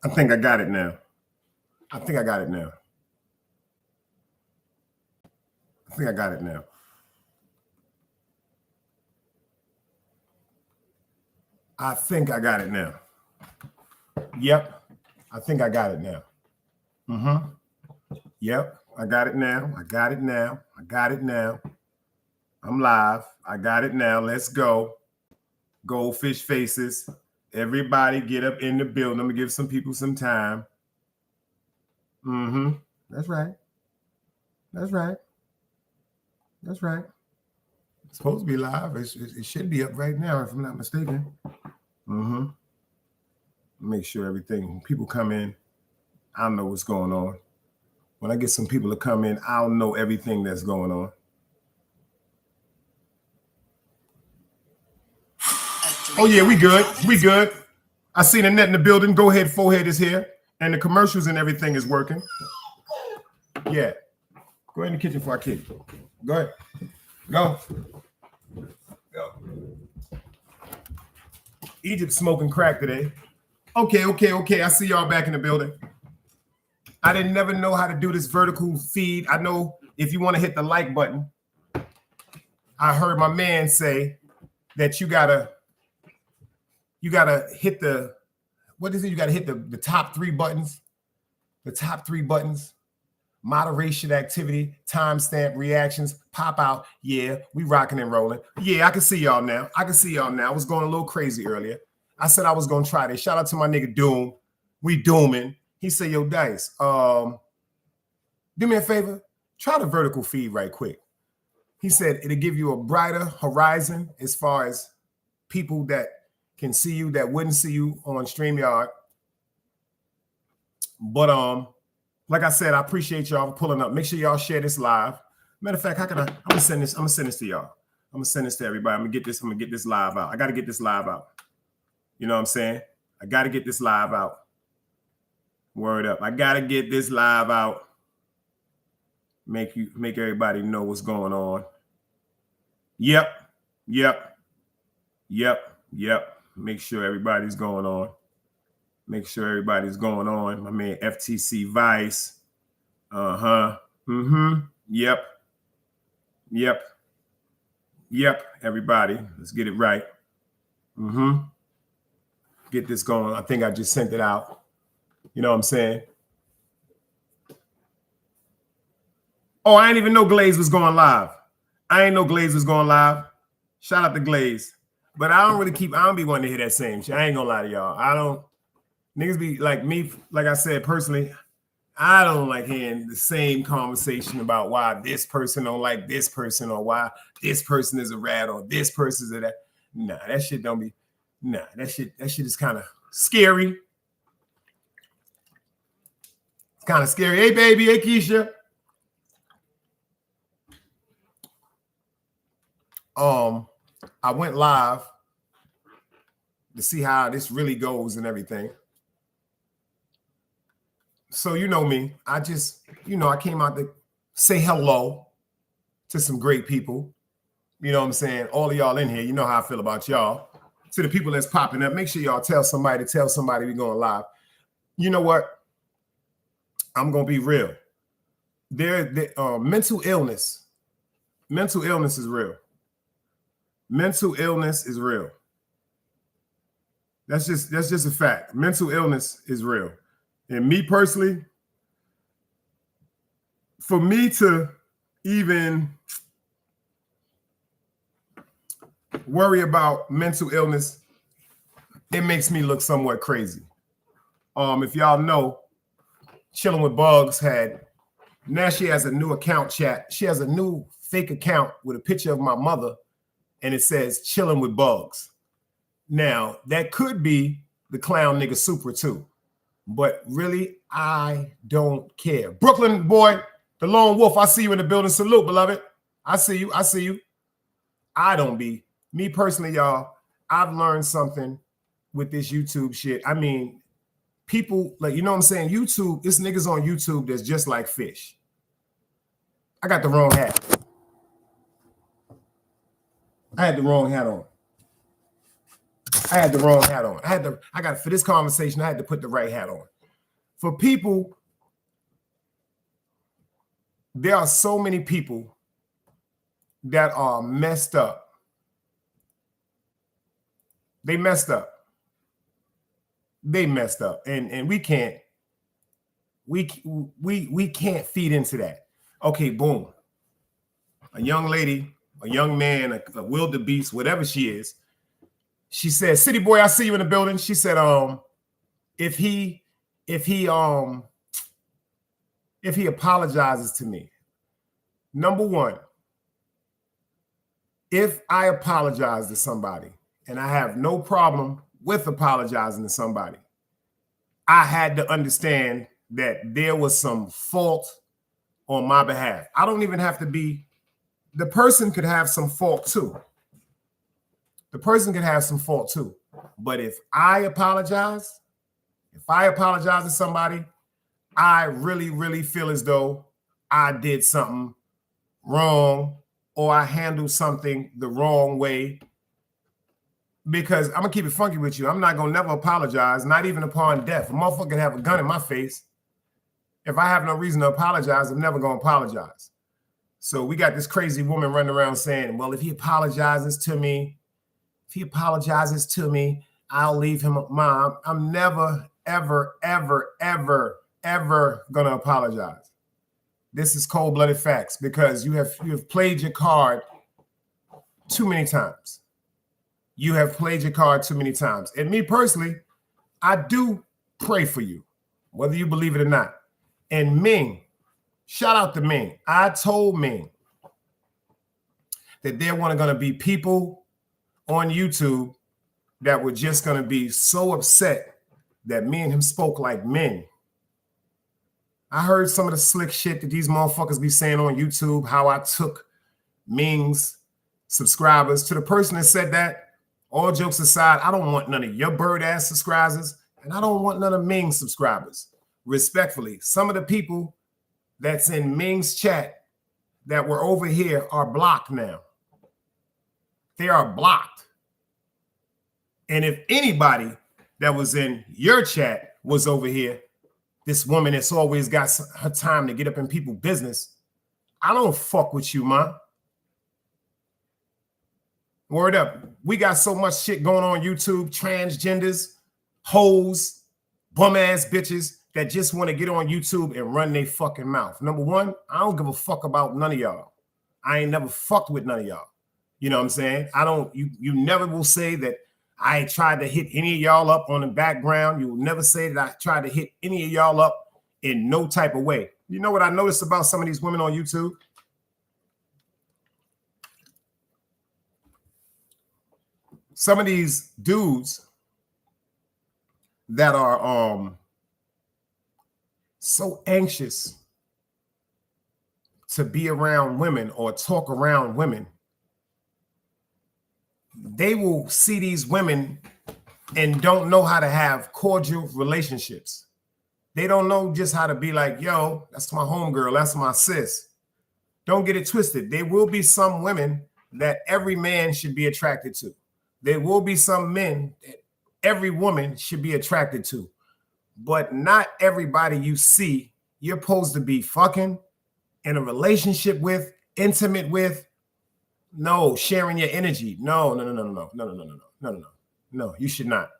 I think I got it now. I think I got it now. I think I got it now. I think I got it now. Yep. I think I got it now. Yep. I got it now. I got it now. I got it now. I'm live. I got it now. Let's go. Goldfish faces. Everybody get up in the building. I'm going to give some people some time. That's right. That's right. That's right. It's supposed to be live. It should be up right now, if I'm not mistaken. Make sure everything, people come in, I know what's going on. When I get some people to come in, I'll know everything that's going on. Oh, yeah, we good. We good. I seen Annette in the building. Go ahead, Forehead is here. And the commercials and everything is working. Yeah. Go ahead in the kitchen for our kid. Go ahead. Go. Go. Egypt smoking crack today. Okay. I see y'all back in the building. I didn't never know how to do this vertical feed. I know if you want to hit the like button, I heard my man say that you gotta hit the, what is it? You gotta hit the top three buttons. The top three buttons. Moderation, activity, timestamp, reactions, pop out. Yeah, we rocking and rolling. Yeah, I can see y'all now. I was going a little crazy earlier. I said I was gonna try this. Shout out to my nigga Doom. We dooming. He said, yo, Dice, do me a favor. Try the vertical feed right quick. He said it'll give you a brighter horizon as far as people that can see you that wouldn't see you on StreamYard. But like I said, I appreciate y'all for pulling up. Make sure y'all share this live. Matter of fact, I'm gonna send this to y'all. I'm gonna send this to everybody. I'm gonna get this live out. I gotta get this live out. You know what I'm saying? I gotta get this live out. Word up. I gotta get this live out. Make everybody know what's going on. Yep. Make sure everybody's going on. My man FTC Vice. Yep. Everybody, let's get it right. Get this going. I think I just sent it out. You know what I'm saying? Oh, I didn't even know Glaze was going live. Shout out to Glaze. But I don't be wanting to hear that same shit. I ain't gonna lie to y'all. Niggas be like me, like I said, personally, I don't like hearing the same conversation about why this person don't like this person or why this person is a rat or this person is a that. Nah, that shit don't be. Nah, that shit is kind of scary. It's kind of scary. Hey, baby. Hey, Keisha. I went live to see how this really goes and everything. So you know me, I just, I came out to say hello to some great people. You know what I'm saying? All of y'all in here, you know how I feel about y'all. To the people that's popping up, make sure y'all tell somebody we're going live. You know what? I'm going to be real. Mental illness is real. Mental illness is real. That's just a fact. Mental illness is real. And me personally, for me to even worry about mental illness, it makes me look somewhat crazy. If y'all know, Chilling with Bugs now she has a new account chat. She has a new fake account with a picture of my mother, and it says Chilling with Bugs. Now, that could be the clown nigga Super too. But really, I don't care. Brooklyn boy, the lone wolf, I see you in the building. Salute, beloved. I see you. I don't be. Me personally, y'all, I've learned something with this YouTube shit. I mean, people, like, you know what I'm saying? YouTube, it's niggas on YouTube that's just like fish. I got the wrong hat. I had the wrong hat on. I had the wrong hat on. For this conversation, I had to put the right hat on. For people, there are so many people that are messed up. They messed up. And we can't feed into that. Okay, boom. A young lady, a young man, a wildebeest, whatever she is. She said, "City boy, I see you in the building." She said, if he apologizes to me, number one, if I apologize to somebody, and I have no problem with apologizing to somebody, I had to understand that there was some fault on my behalf. I don't even have to be, the person could have some fault too. But if I apologize to somebody, I really, really feel as though I did something wrong or I handled something the wrong way. Because I'm gonna keep it funky with you. I'm not gonna never apologize, not even upon death. A motherfucker can have a gun in my face. If I have no reason to apologize, I'm never gonna apologize. So we got this crazy woman running around saying, well, if he apologizes to me, I'll leave him. Mom, I'm never, ever, ever, ever, ever gonna apologize. This is cold-blooded facts because you have played your card too many times. And me personally, I do pray for you, whether you believe it or not. And Ming, shout out to Ming. I told Ming that there weren't going to be people on YouTube that were just going to be so upset that me and him spoke like men. I heard some of the slick shit that these motherfuckers be saying on YouTube, how I took Ming's subscribers. To the person that said that, all jokes aside, I don't want none of your bird-ass subscribers, and I don't want none of Ming's subscribers. Respectfully, some of the people that's in Ming's chat that were over here are blocked now. They are blocked. And if anybody that was in your chat was over here, this woman that's always got her time to get up in people's business, I don't fuck with you, man. Word up. We got so much shit going on YouTube, transgenders, hoes, bum-ass bitches that just want to get on YouTube and run their fucking mouth. Number one, I don't give a fuck about none of y'all. I ain't never fucked with none of y'all. You know what I'm saying? You never will say that I tried to hit any of y'all up on the background. You will never say that I tried to hit any of y'all up in no type of way. You know what I noticed about some of these women on YouTube? Some of these dudes that are so anxious to be around women or talk around women, they will see these women and don't know how to have cordial relationships. They don't know just how to be like, yo, that's my homegirl, that's my sis. Don't get it twisted. There will be some women that every man should be attracted to. There will be some men that every woman should be attracted to. But not everybody you see, you're supposed to be fucking in a relationship with, intimate with. No, sharing your energy. No, you should not.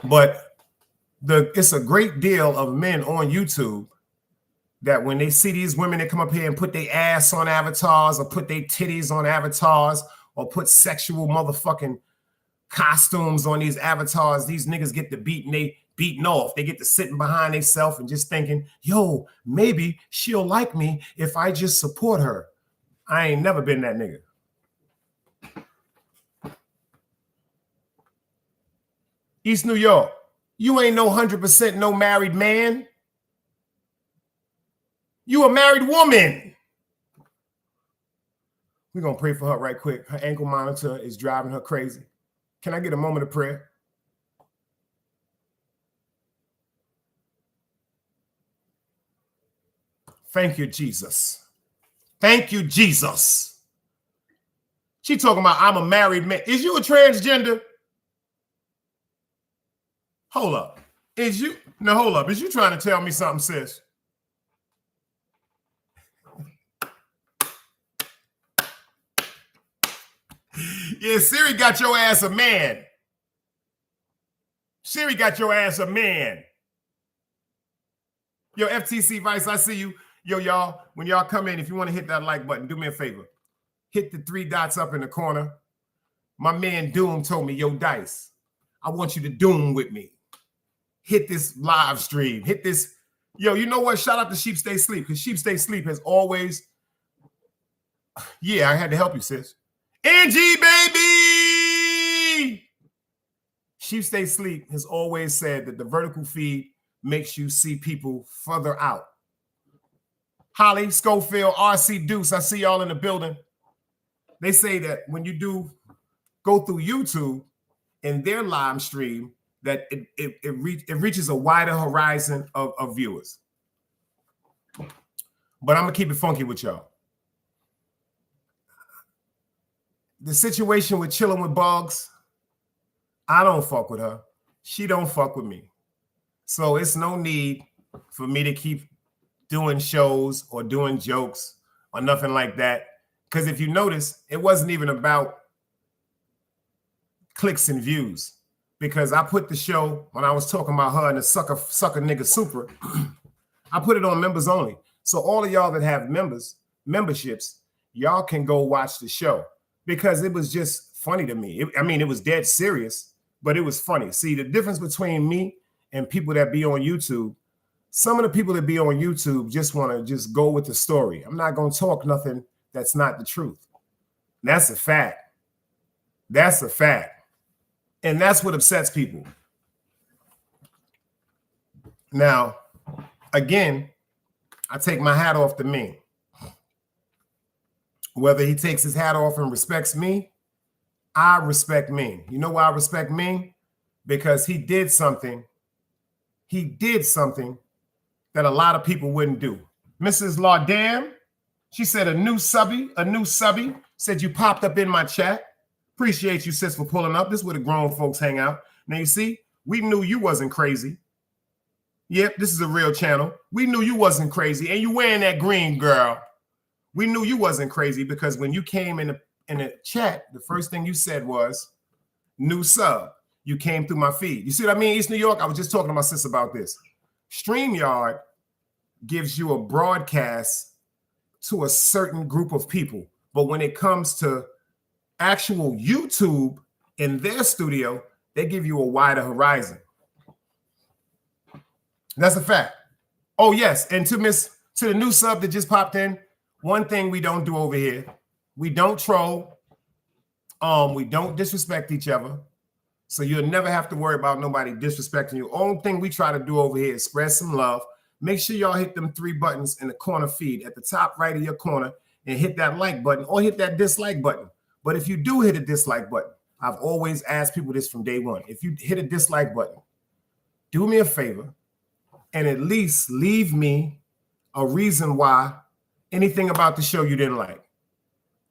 But it's a great deal of men on YouTube that when they see these women that come up here and put their ass on avatars or put their titties on avatars or put sexual motherfucking costumes on these avatars, these niggas get the beat and they beating off. They get to sitting behind themselves and just thinking, yo, maybe she'll like me if I just support her. I ain't never been that nigga. East New York, you ain't no 100% no married man. You a married woman. We're going to pray for her right quick. Her ankle monitor is driving her crazy. Can I get a moment of prayer? Thank you, Jesus. Thank you, Jesus. She talking about I'm a married man. Is you a transgender? Hold up. Is you trying to tell me something, sis? Yeah, Siri got your ass a man. Siri got your ass a man. Yo, FTC Vice, I see you. Yo, y'all, when y'all come in, if you want to hit that like button, do me a favor. Hit the 3 dots up in the corner. My man Doom told me, yo, Dice, I want you to Doom with me. Hit this live stream. Hit this. Yo, you know what? Shout out to Sheep Stay Sleep, because Sheep Stay Sleep has always. Yeah, I had to help you, sis. Angie, baby! Sheep Stay Sleep has always said that the vertical feed makes you see people further out. Holly, Schofield, RC Deuce, I see y'all in the building. They say that when you do go through YouTube in their live stream, that it reaches a wider horizon of viewers. But I'm going to keep it funky with y'all. The situation with Chilling with Bugs, I don't fuck with her. She don't fuck with me. So it's no need for me to keep doing shows or doing jokes or nothing like that. Because if you notice, it wasn't even about clicks and views. Because I put the show, when I was talking about her and the sucker nigga super, I put it on members only. So all of y'all that have memberships, y'all can go watch the show. Because it was just funny to me. It was dead serious, but it was funny. See, the difference between me and people that be on YouTube, some of the people that be on YouTube just want to just go with the story. I'm not going to talk nothing that's not the truth. That's a fact. That's a fact. And that's what upsets people. Now, again, I take my hat off to Ming. Whether he takes his hat off and respects me, I respect Ming. You know why I respect Ming? Because he did something. He did something that a lot of people wouldn't do. Mrs. Laudam, she said a new subby, said you popped up in my chat. Appreciate you, sis, for pulling up. This is where the grown folks hang out. Now, you see, we knew you wasn't crazy. Yep, this is a real channel. We knew you wasn't crazy. And you wearing that green, girl. We knew you wasn't crazy because when you came in the chat, the first thing you said was, new sub. You came through my feed. You see what I mean, East New York? I was just talking to my sis about this. StreamYard gives you a broadcast to a certain group of people. But when it comes to actual YouTube in their studio, they give you a wider horizon. That's a fact. Oh, yes. And to the new sub that just popped in, one thing we don't do over here, we don't troll. We don't disrespect each other. So you'll never have to worry about nobody disrespecting you. Only thing we try to do over here is spread some love. Make sure y'all hit them 3 buttons in the corner feed at the top right of your corner and hit that like button or hit that dislike button. But if you do hit a dislike button, I've always asked people this from day one. If you hit a dislike button, do me a favor and at least leave me a reason why anything about the show you didn't like.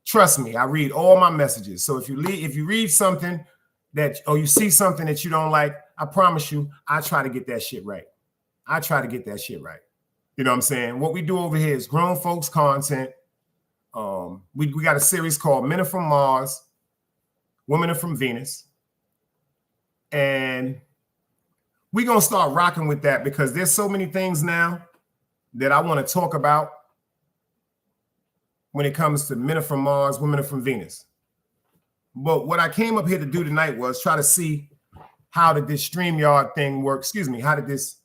Trust me, I read all my messages. So if you read something or you see something that you don't like, I promise you, I try to get that shit right. I try to get that shit right. You know what I'm saying? What we do over here is grown folks content. We got a series called Men Are From Mars, Women Are From Venus. And we're going to start rocking with that because there's so many things now that I want to talk about when it comes to Men Are From Mars, Women Are From Venus. But what I came up here to do tonight was try to see how did this StreamYard thing work? Excuse me, how did this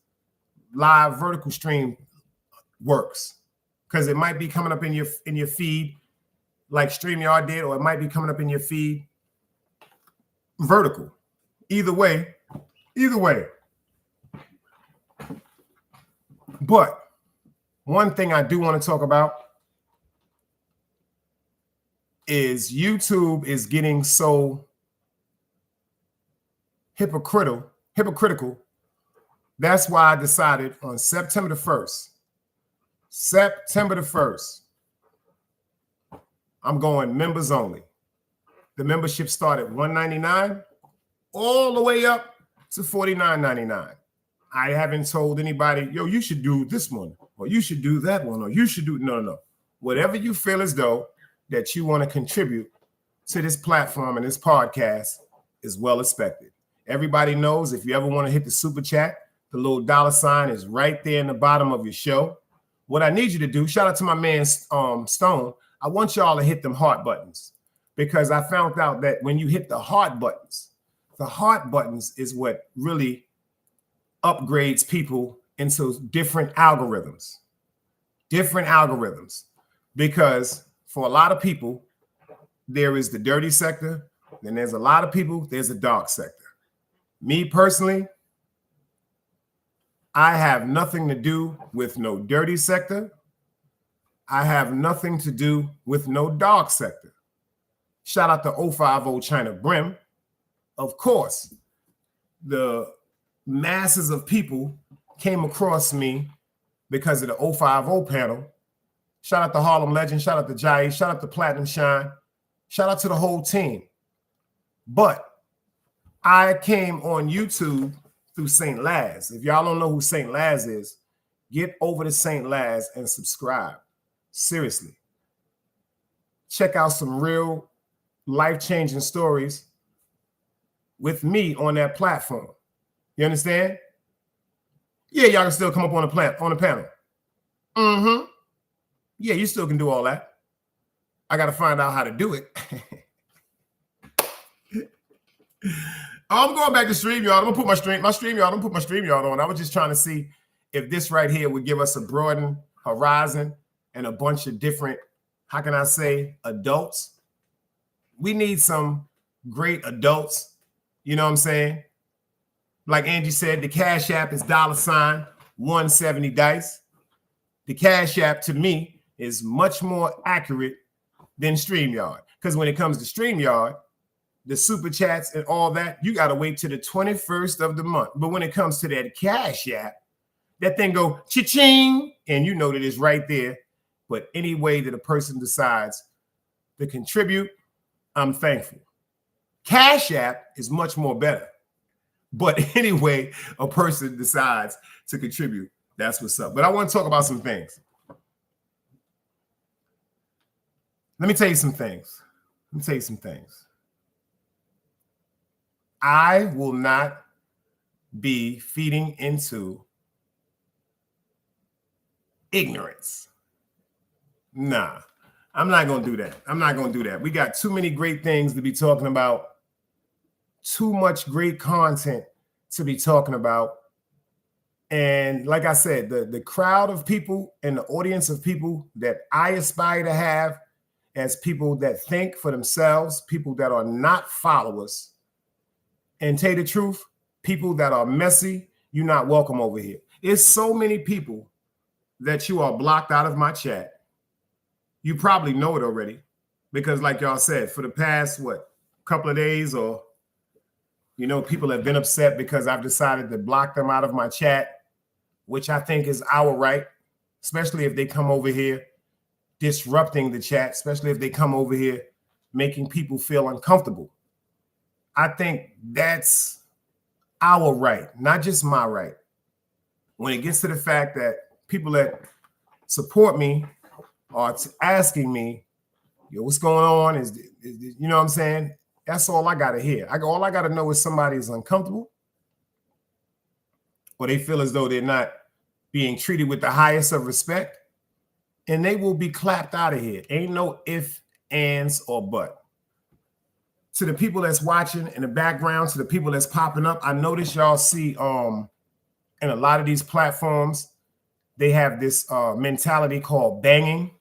live vertical stream works? Because it might be coming up in your feed like StreamYard did, or it might be coming up in your feed vertical. Either way. But one thing I do want to talk about is YouTube is getting so hypocritical. That's why I decided on September the 1st, I'm going members only. The membership started $199 all the way up to $49.99. I haven't told anybody, yo, you should do this one, or you should do that one, or you should do, no. Whatever you feel as though that you want to contribute to this platform and this podcast is well expected. Everybody knows if you ever want to hit the super chat, the little $ is right there in the bottom of your show. What I need you to do, shout out to my man Stone, I want y'all to hit them heart buttons, because I found out that when you hit the heart buttons is what really upgrades people into different algorithms. Because for a lot of people, there is the dirty sector, then there's a lot of people, there's a dark sector. Me personally, I have nothing to do with no dirty sector. I have nothing to do with no dark sector. Shout out to 050 China Brim. Of course, the masses of people came across me because of the 050 panel. Shout out to Harlem Legend. Shout out to Jai. Shout out to Platinum Shine. Shout out to the whole team. But I came on YouTube through St. Laz. If y'all don't know who St. Laz is, get over to St. Laz and subscribe. Seriously. Check out some real life-changing stories with me on that platform. You understand? Yeah, y'all can still come up on the panel. Mm-hmm. Yeah, you still can do all that. I got to find out how to do it. I'm going back to StreamYard. I'm going to put my StreamYard on. I was just trying to see if this right here would give us a broadened horizon and a bunch of different, how can I say, adults. We need some great adults. You know what I'm saying? Like Angie said, the Cash App is $170 dice. The Cash App to me is much more accurate than StreamYard. Because when it comes to StreamYard, the super chats and all that, you got to wait till the 21st of the month. But when it comes to that Cash App, that thing go cha-ching, and you know that it's right there. But any way that a person decides to contribute, I'm thankful. Cash App is much more better. But anyway, a person decides to contribute, that's what's up. But I want to talk about some things. Let me tell you some things. I will not be feeding into ignorance. Nah, I'm not going to do that. We got too many great things to be talking about, too much great content to be talking about. And like I said, the crowd of people and the audience of people that I aspire to have as people that think for themselves, people that are not followers, and tell you the truth, people that are messy, you're not welcome over here. It's so many people that you are blocked out of my chat. You probably know it already because like y'all said, for the past, couple of days or, people have been upset because I've decided to block them out of my chat, which I think is our right, especially if they come over here disrupting the chat, especially if they come over here making people feel uncomfortable. I think that's our right, not just my right. When it gets to the fact that people that support me are asking me, yo, what's going on? Is you know what I'm saying? That's all I got to hear. All I got to know is somebody is uncomfortable or they feel as though they're not being treated with the highest of respect, and they will be clapped out of here. Ain't no if, ands, or but. To the people that's watching in the background, to the people that's popping up, I notice y'all see in a lot of these platforms, they have this mentality called banging.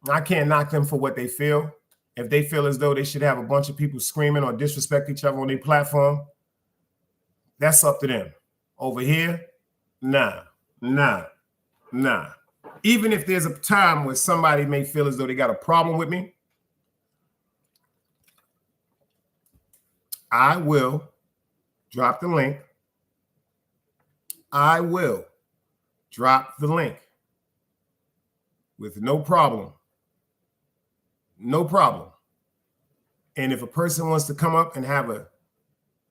I can't knock them for what they feel. If they feel as though they should have a bunch of people screaming or disrespect each other on their platform, that's up to them. Over here, nah. Even if there's a time where somebody may feel as though they got a problem with me, I will drop the link. I will drop the link with no problem. No problem. And if a person wants to come up and have a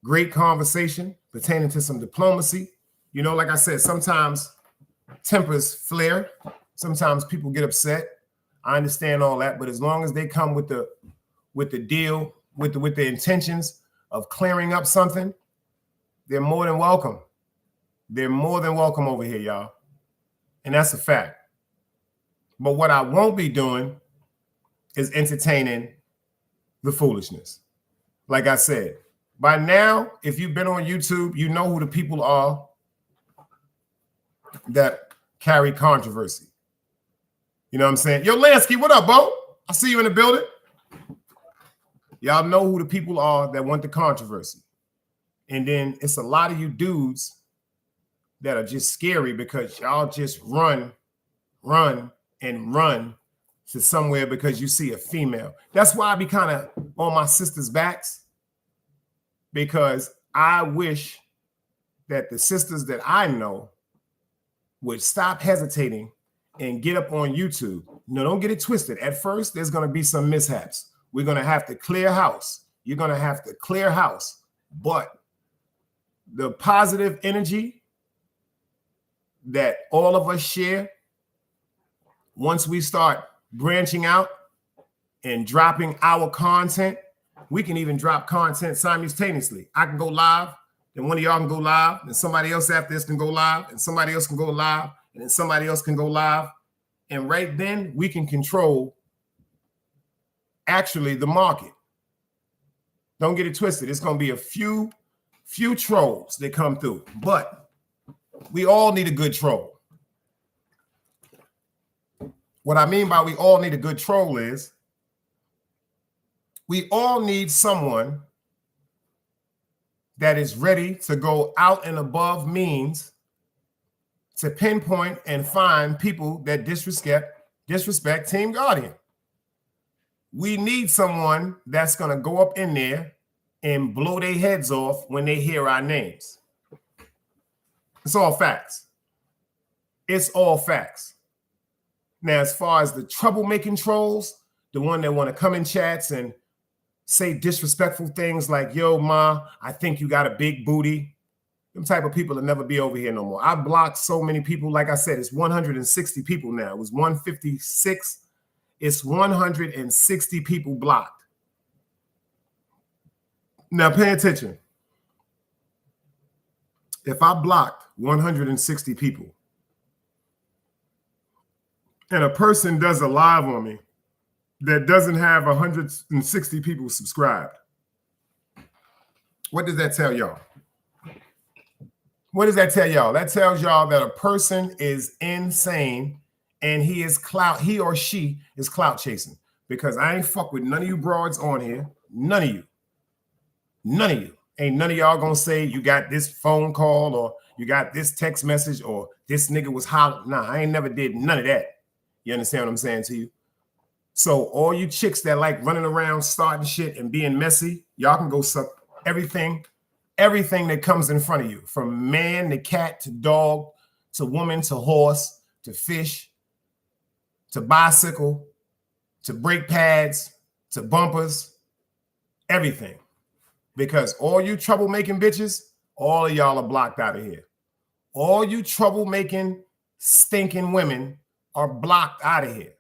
great conversation pertaining to some diplomacy, you know, like I said, sometimes tempers flare. Sometimes people get upset. I understand all that, but as long as they come with the deal, with the intentions of clearing up something, they're more than welcome. They're more than welcome over here, y'all. And that's a fact. But what I won't be doing is entertaining the foolishness. Like I said, by now, if you've been on YouTube, you know who the people are that carry controversy. You know what I'm saying? Yo, Lansky, what up, Bo? I see you in the building. Y'all know who the people are that want the controversy. And then it's a lot of you dudes that are just scary because y'all just run to somewhere because you see a female. That's why I be kind of on my sisters' backs, because I wish that the sisters that I know would stop hesitating and get up on YouTube. No, don't get it twisted. At first, there's going to be some mishaps. We're going to have to clear house. You're going to have to clear house. But the positive energy that all of us share, once we start branching out and dropping our content, we can even drop content simultaneously. I can go live, then one of y'all can go live, and somebody else after this can go live, and somebody else can go live, and then somebody else can go live. And right then, we can control actually the market. Don't get it twisted. It's going to be a few trolls that come through, but we all need a good troll. What I mean by we all need a good troll is we all need someone that is ready to go out and above means to pinpoint and find people that disrespect Team Guardian. We need someone that's going to go up in there and blow their heads off when they hear our names. It's all facts. It's all facts. Now, as far as the troublemaking trolls, the one that want to come in chats and say disrespectful things like, yo, ma, I think you got a big booty. Them type of people will never be over here no more. I blocked so many people. Like I said, it's 160 people now. It was 156. It's 160 people blocked. Now, pay attention. If I blocked 160 people and a person does a live on me that doesn't have 160 people subscribed, what does that tell y'all? What does that tell y'all? That tells y'all that a person is insane and he or she is clout chasing, because I ain't fuck with none of you broads on here. None of you. None of you. Ain't none of y'all gonna say you got this phone call or you got this text message or this nigga was hollering. Nah, I ain't never did none of that. You understand what I'm saying to you? So all you chicks that like running around starting shit and being messy, y'all can go suck everything that comes in front of you, from man to cat to dog to woman to horse to fish to bicycle to brake pads to bumpers, everything. Because all you troublemaking bitches, all of y'all are blocked out of here. All you troublemaking, stinking women are blocked out of here.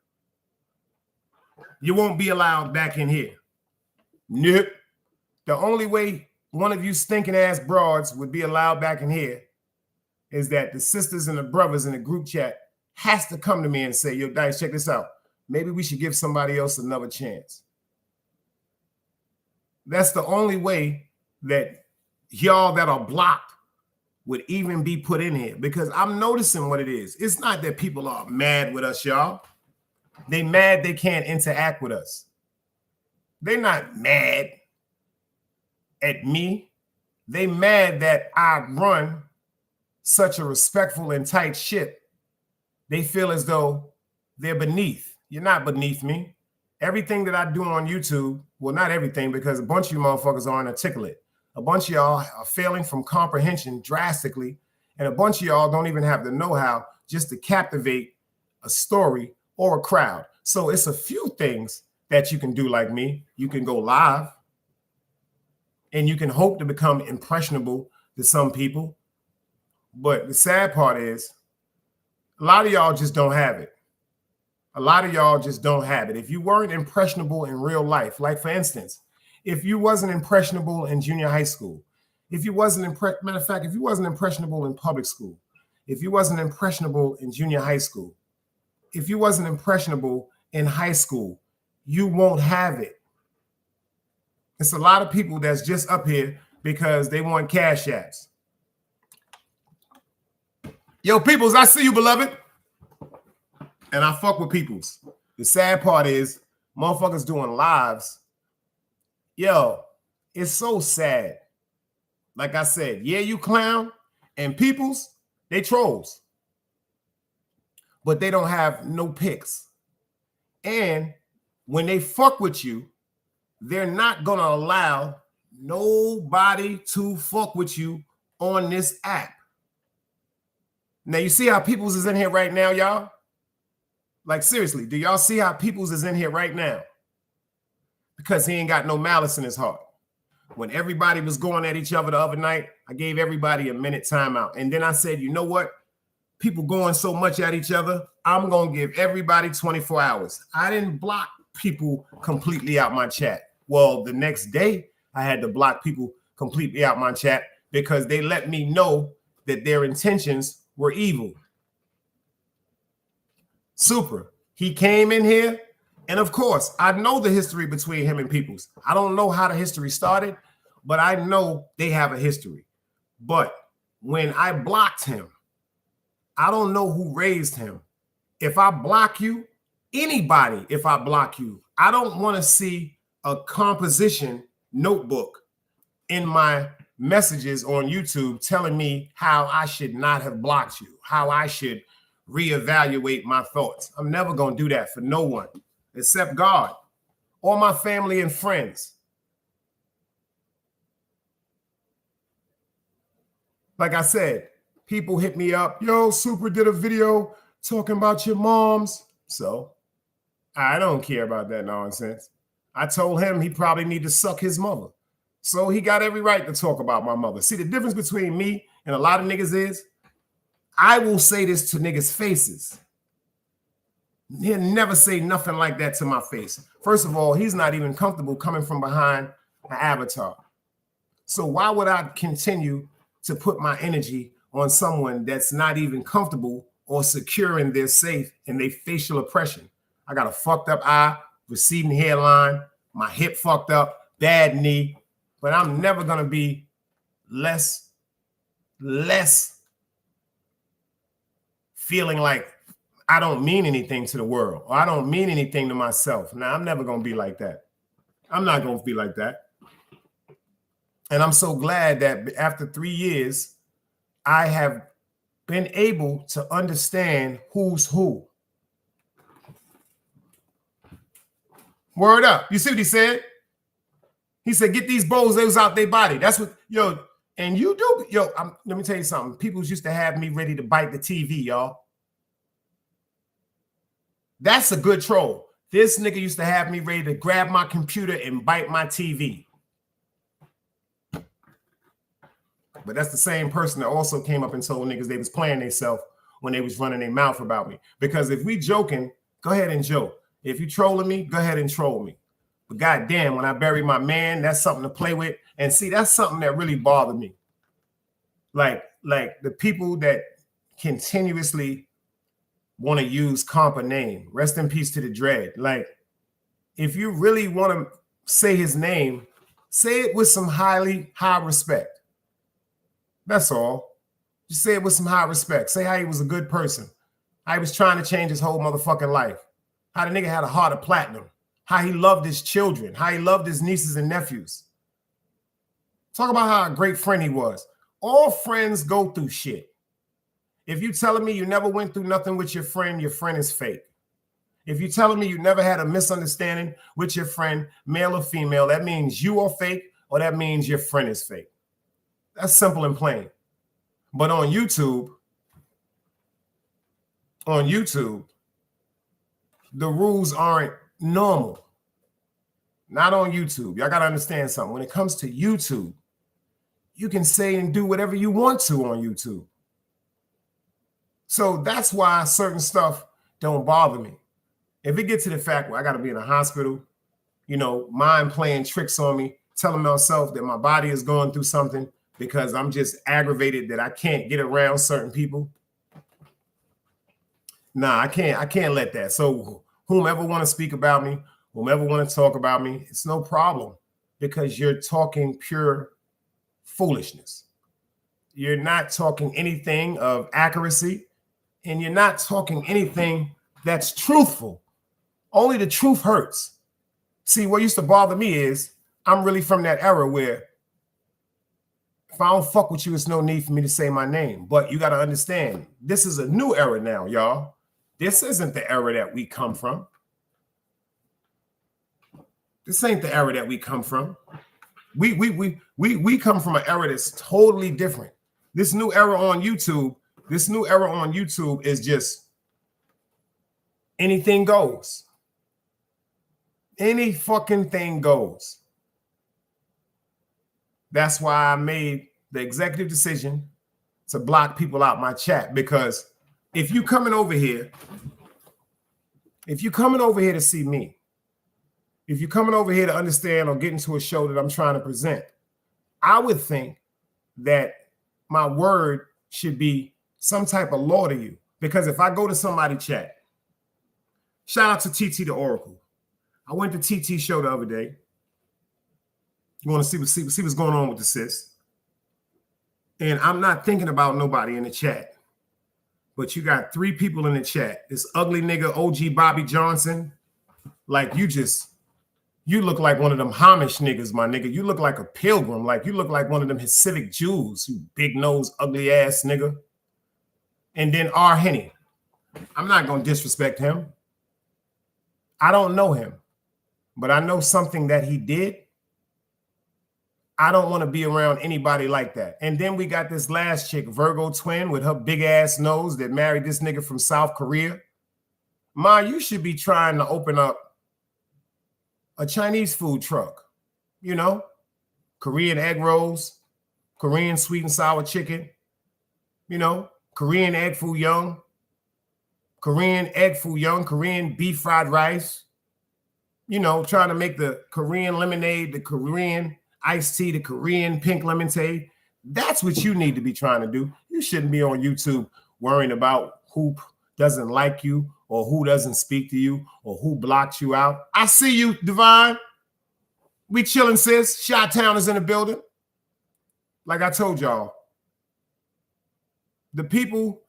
You won't be allowed back in here. Nope. The only way one of you stinking ass broads would be allowed back in here is that the sisters and the brothers in the group chat has to come to me and say, yo, Dice, check this out. Maybe we should give somebody else another chance. That's the only way that y'all that are blocked would even be put in here, because I'm noticing what it is. It's not that people are mad with us, y'all. They mad they can't interact with us. They're not mad at me. They mad that I run such a respectful and tight ship. They feel as though they're beneath. You're not beneath me. Everything that I do on YouTube, well, not everything, because a bunch of you motherfuckers aren't articulate. A bunch of y'all are failing from comprehension drastically, and a bunch of y'all don't even have the know-how just to captivate a story or a crowd. So it's a few things that you can do like me. You can go live. and you can hope to become impressionable to some people. But the sad part is a lot of y'all just don't have it. A lot of y'all just don't have it. If you weren't impressionable in real life, like for instance, if you wasn't impressionable in junior high school, if you wasn't matter of fact, if you wasn't impressionable in public school, if you wasn't impressionable in junior high school, if you wasn't impressionable in high school, you won't have it. It's a lot of people that's just up here because they want cash apps. Yo, peoples, I see you, beloved. And I fuck with peoples. The sad part is motherfuckers doing lives. Yo, it's so sad. Like I said, yeah, you clown, and peoples, they trolls. But they don't have no pics. And when they fuck with you, they're not gonna allow nobody to fuck with you on this app. Now, you see how peoples is in here right now, y'all? Like, seriously, do y'all see how peoples is in here right now? Because he ain't got no malice in his heart. When everybody was going at each other the other night, I gave everybody a minute timeout. And then I said, you know what? People going so much at each other, I'm going to give everybody 24 hours. I didn't block people completely out my chat. Well, the next day, I had to block people completely out my chat because they let me know that their intentions were evil. Super. He came in here, and of course, I know the history between him and Peoples. I don't know how the history started, but I know they have a history. But when I blocked him, I don't know who raised him. If I block you, anybody, if I block you, I don't want to see a composition notebook in my messages on YouTube telling me how I should not have blocked you, how I should reevaluate my thoughts. I'm never going to do that for no one except God or my family and friends. Like I said, people hit me up. Yo, Super did a video talking about your moms. So I don't care about that nonsense. I told him he probably need to suck his mother. So he got every right to talk about my mother. See, the difference between me and a lot of niggas is I will say this to niggas' faces. He'll never say nothing like that to my face. First of all, he's not even comfortable coming from behind an avatar. So why would I continue to put my energy on someone that's not even comfortable or secure in their safe and their facial oppression? I got a fucked up eye, receding hairline, my hip fucked up, bad knee, but I'm never going to be less feeling like I don't mean anything to the world or I don't mean anything to myself. Now, I'm never going to be like that. I'm not going to be like that. And I'm so glad that after 3 years, I have been able to understand who's who. Word up. You see what he said? He said, get these bozos out their body. That's what, yo, and you do. Yo, let me tell you something. People used to have me ready to bite the TV, y'all. That's a good troll. This nigga used to have me ready to grab my computer and bite my TV. But that's the same person that also came up and told niggas they was playing themselves when they was running their mouth about me. Because if we joking, go ahead and joke. If you trolling me, go ahead and troll me. But goddamn, when I bury my man, that's something to play with. And see, that's something that really bothered me. Like the people that continuously want to use compa name. Rest in peace to the dread. Like, if you really want to say his name, say it with some high respect. That's all. Just say it with some high respect. Say how he was a good person. How he was trying to change his whole motherfucking life. How the nigga had a heart of platinum. How he loved his children. How he loved his nieces and nephews. Talk about how a great friend he was. All friends go through shit. If you telling me you never went through nothing with your friend is fake. If you telling me you never had a misunderstanding with your friend, male or female, that means you are fake or that means your friend is fake. That's simple and plain. But on YouTube, the rules aren't normal. Not on YouTube. Y'all got to understand something. When it comes to YouTube, you can say and do whatever you want to on YouTube. So that's why certain stuff don't bother me. If it gets to the fact where I got to be in a hospital, mind playing tricks on me, telling myself that my body is going through something because I'm just aggravated that I can't get around certain people. Nah, I can't let that. So whomever want to speak about me, whomever want to talk about me, it's no problem because you're talking pure foolishness. You're not talking anything of accuracy and you're not talking anything that's truthful. Only the truth hurts. See, what used to bother me is I'm really from that era where if I don't fuck with you, it's no need for me to say my name. But you got to understand, this is a new era now, y'all. This isn't the era that we come from. This ain't the era that we come from. We come from an era that's totally different. This new era on YouTube is just anything goes. Any fucking thing goes. That's why I made the executive decision to block people out my chat, because if you coming over here to see me, if you're coming over here to understand or get into a show that I'm trying to present, I would think that my word should be some type of law to you. Because if I go to somebody's chat, shout out to TT the Oracle. I went to TT's show the other day. You want to see what's going on with the sis. And I'm not thinking about nobody in the chat. But you got 3 people in the chat. This ugly nigga, OG Bobby Johnson. Like you look like one of them Hamish niggas, my nigga. You look like a pilgrim. Like you look like one of them Hasidic Jews, you big nose, ugly ass nigga. And then R. Henny. I'm not going to disrespect him. I don't know him, but I know something that he did. I don't want to be around anybody like that. And then we got this last chick, Virgo twin, with her big ass nose that married this nigga from South Korea. Ma, you should be trying to open up a Chinese food truck, Korean egg rolls, Korean sweet and sour chicken, Korean egg foo young, Korean beef fried rice, trying to make the Korean lemonade, the Korean iced tea, the Korean pink lemonade. That's what you need to be trying to do. You shouldn't be on YouTube worrying about who doesn't like you or who doesn't speak to you or who blocked you out. I see you, Divine. We chilling, sis. Chi-Town is in the building. Like I told y'all, the people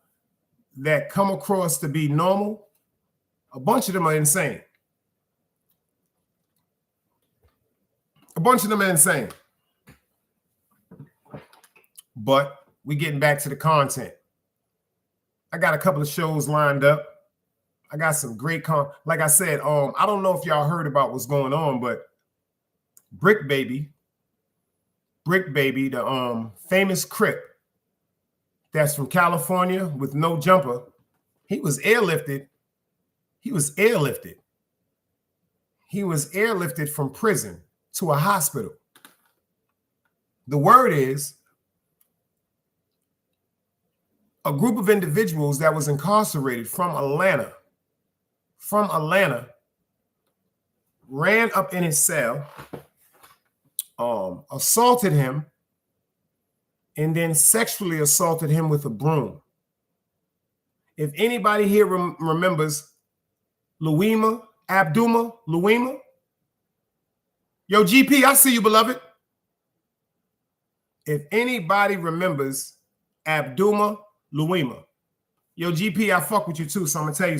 that come across to be normal, a bunch of them are insane. A bunch of them are insane. But we getting back to the content. I got a couple of shows lined up. I got some great like I said, I don't know if y'all heard about what's going on, but Brick Baby, the famous Crip that's from California with no jumper, he was airlifted. He was airlifted from prison to a hospital. The word is a group of individuals that was incarcerated from Atlanta, ran up in his cell, assaulted him, and then sexually assaulted him with a broom. If anybody here remembers Louima, Abduma, Louima, yo, GP, I see you, beloved. If anybody remembers Abduma, Louima, yo, GP, I fuck with you too, so I'm going to tell you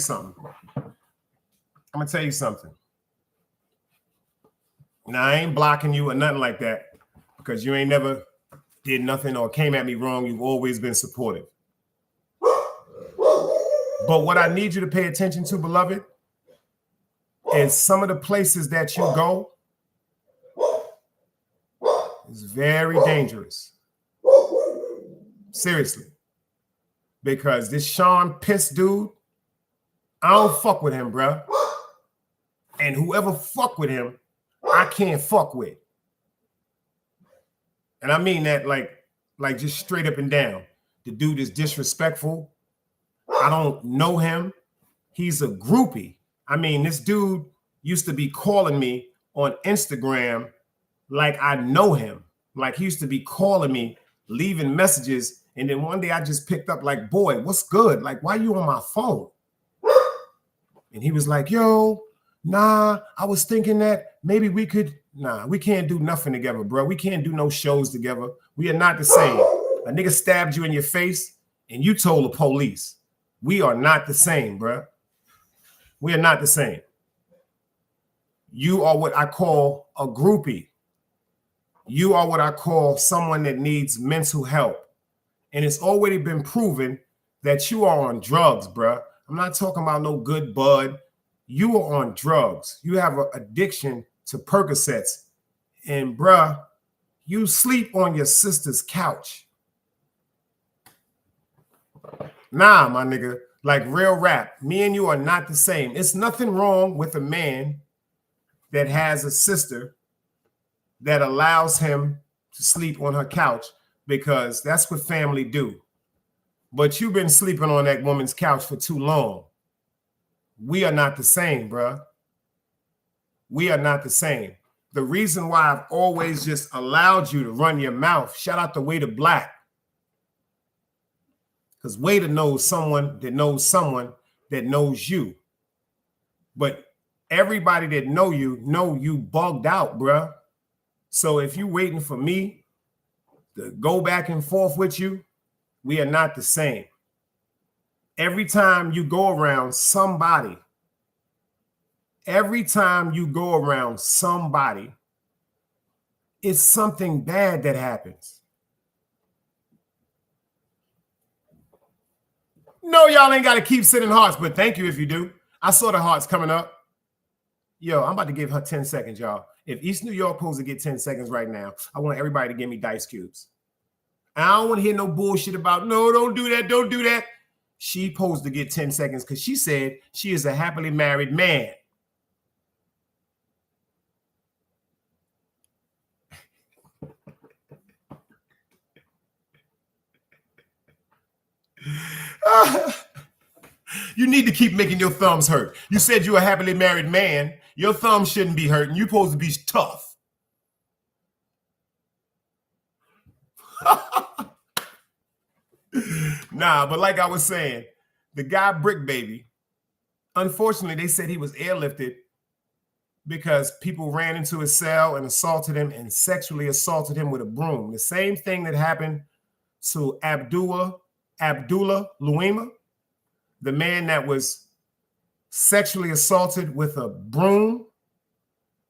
something. Now, I ain't blocking you or nothing like that because you ain't never did nothing or came at me wrong. You've always been supportive. But what I need you to pay attention to, beloved, is some of the places that you go is very dangerous. Seriously. Because this Sean Piss dude, I don't fuck with him, bro. And whoever fuck with him, I can't fuck with. And I mean that like just straight up and down. The dude is disrespectful. I don't know him. He's a groupie. I mean, this dude used to be calling me on Instagram like I know him. Like he used to be calling me, leaving messages. And then one day I just picked up like, boy, what's good? Like, why you on my phone? And he was like, yo, nah, I was thinking that maybe we could, we can't do nothing together, bro. We can't do no shows together. We are not the same. A nigga stabbed you in your face and you told the police. We are not the same, bro. We are not the same. You are what I call a groupie. You are what I call someone that needs mental help. And it's already been proven that you are on drugs, bro. I'm not talking about no good bud. You are on drugs. You have an addiction to Percocets. And, bruh, you sleep on your sister's couch. Nah, my nigga, like real rap, me and you are not the same. It's nothing wrong with a man that has a sister that allows him to sleep on her couch because that's what family do. But you've been sleeping on that woman's couch for too long. We are not the same, bruh. We are not the same. The reason why I've always just allowed you to run your mouth, shout out to Waiter Black. Because Waiter knows someone that knows you. But everybody that know you bugged out, bruh. So if you're waiting for me to go back and forth with you, we are not the same. Every time you go around somebody, it's something bad that happens. No, y'all ain't got to keep sending hearts, but thank you if you do. I saw the hearts coming up. Yo, I'm about to give her 10 seconds, y'all. If East New York supposed to get 10 seconds right now, I want everybody to give me dice cubes. I don't want to hear no bullshit about, no, don't do that, don't do that. She supposed to get 10 seconds because she said she is a happily married man. You need to keep making your thumbs hurt. You said you're a happily married man. Your thumbs shouldn't be hurting. You're supposed to be tough. Nah, but like I was saying, the guy Brick Baby, unfortunately, they said he was airlifted because people ran into his cell and assaulted him and sexually assaulted him with a broom. The same thing that happened to Abdullah Luima, the man that was sexually assaulted with a broom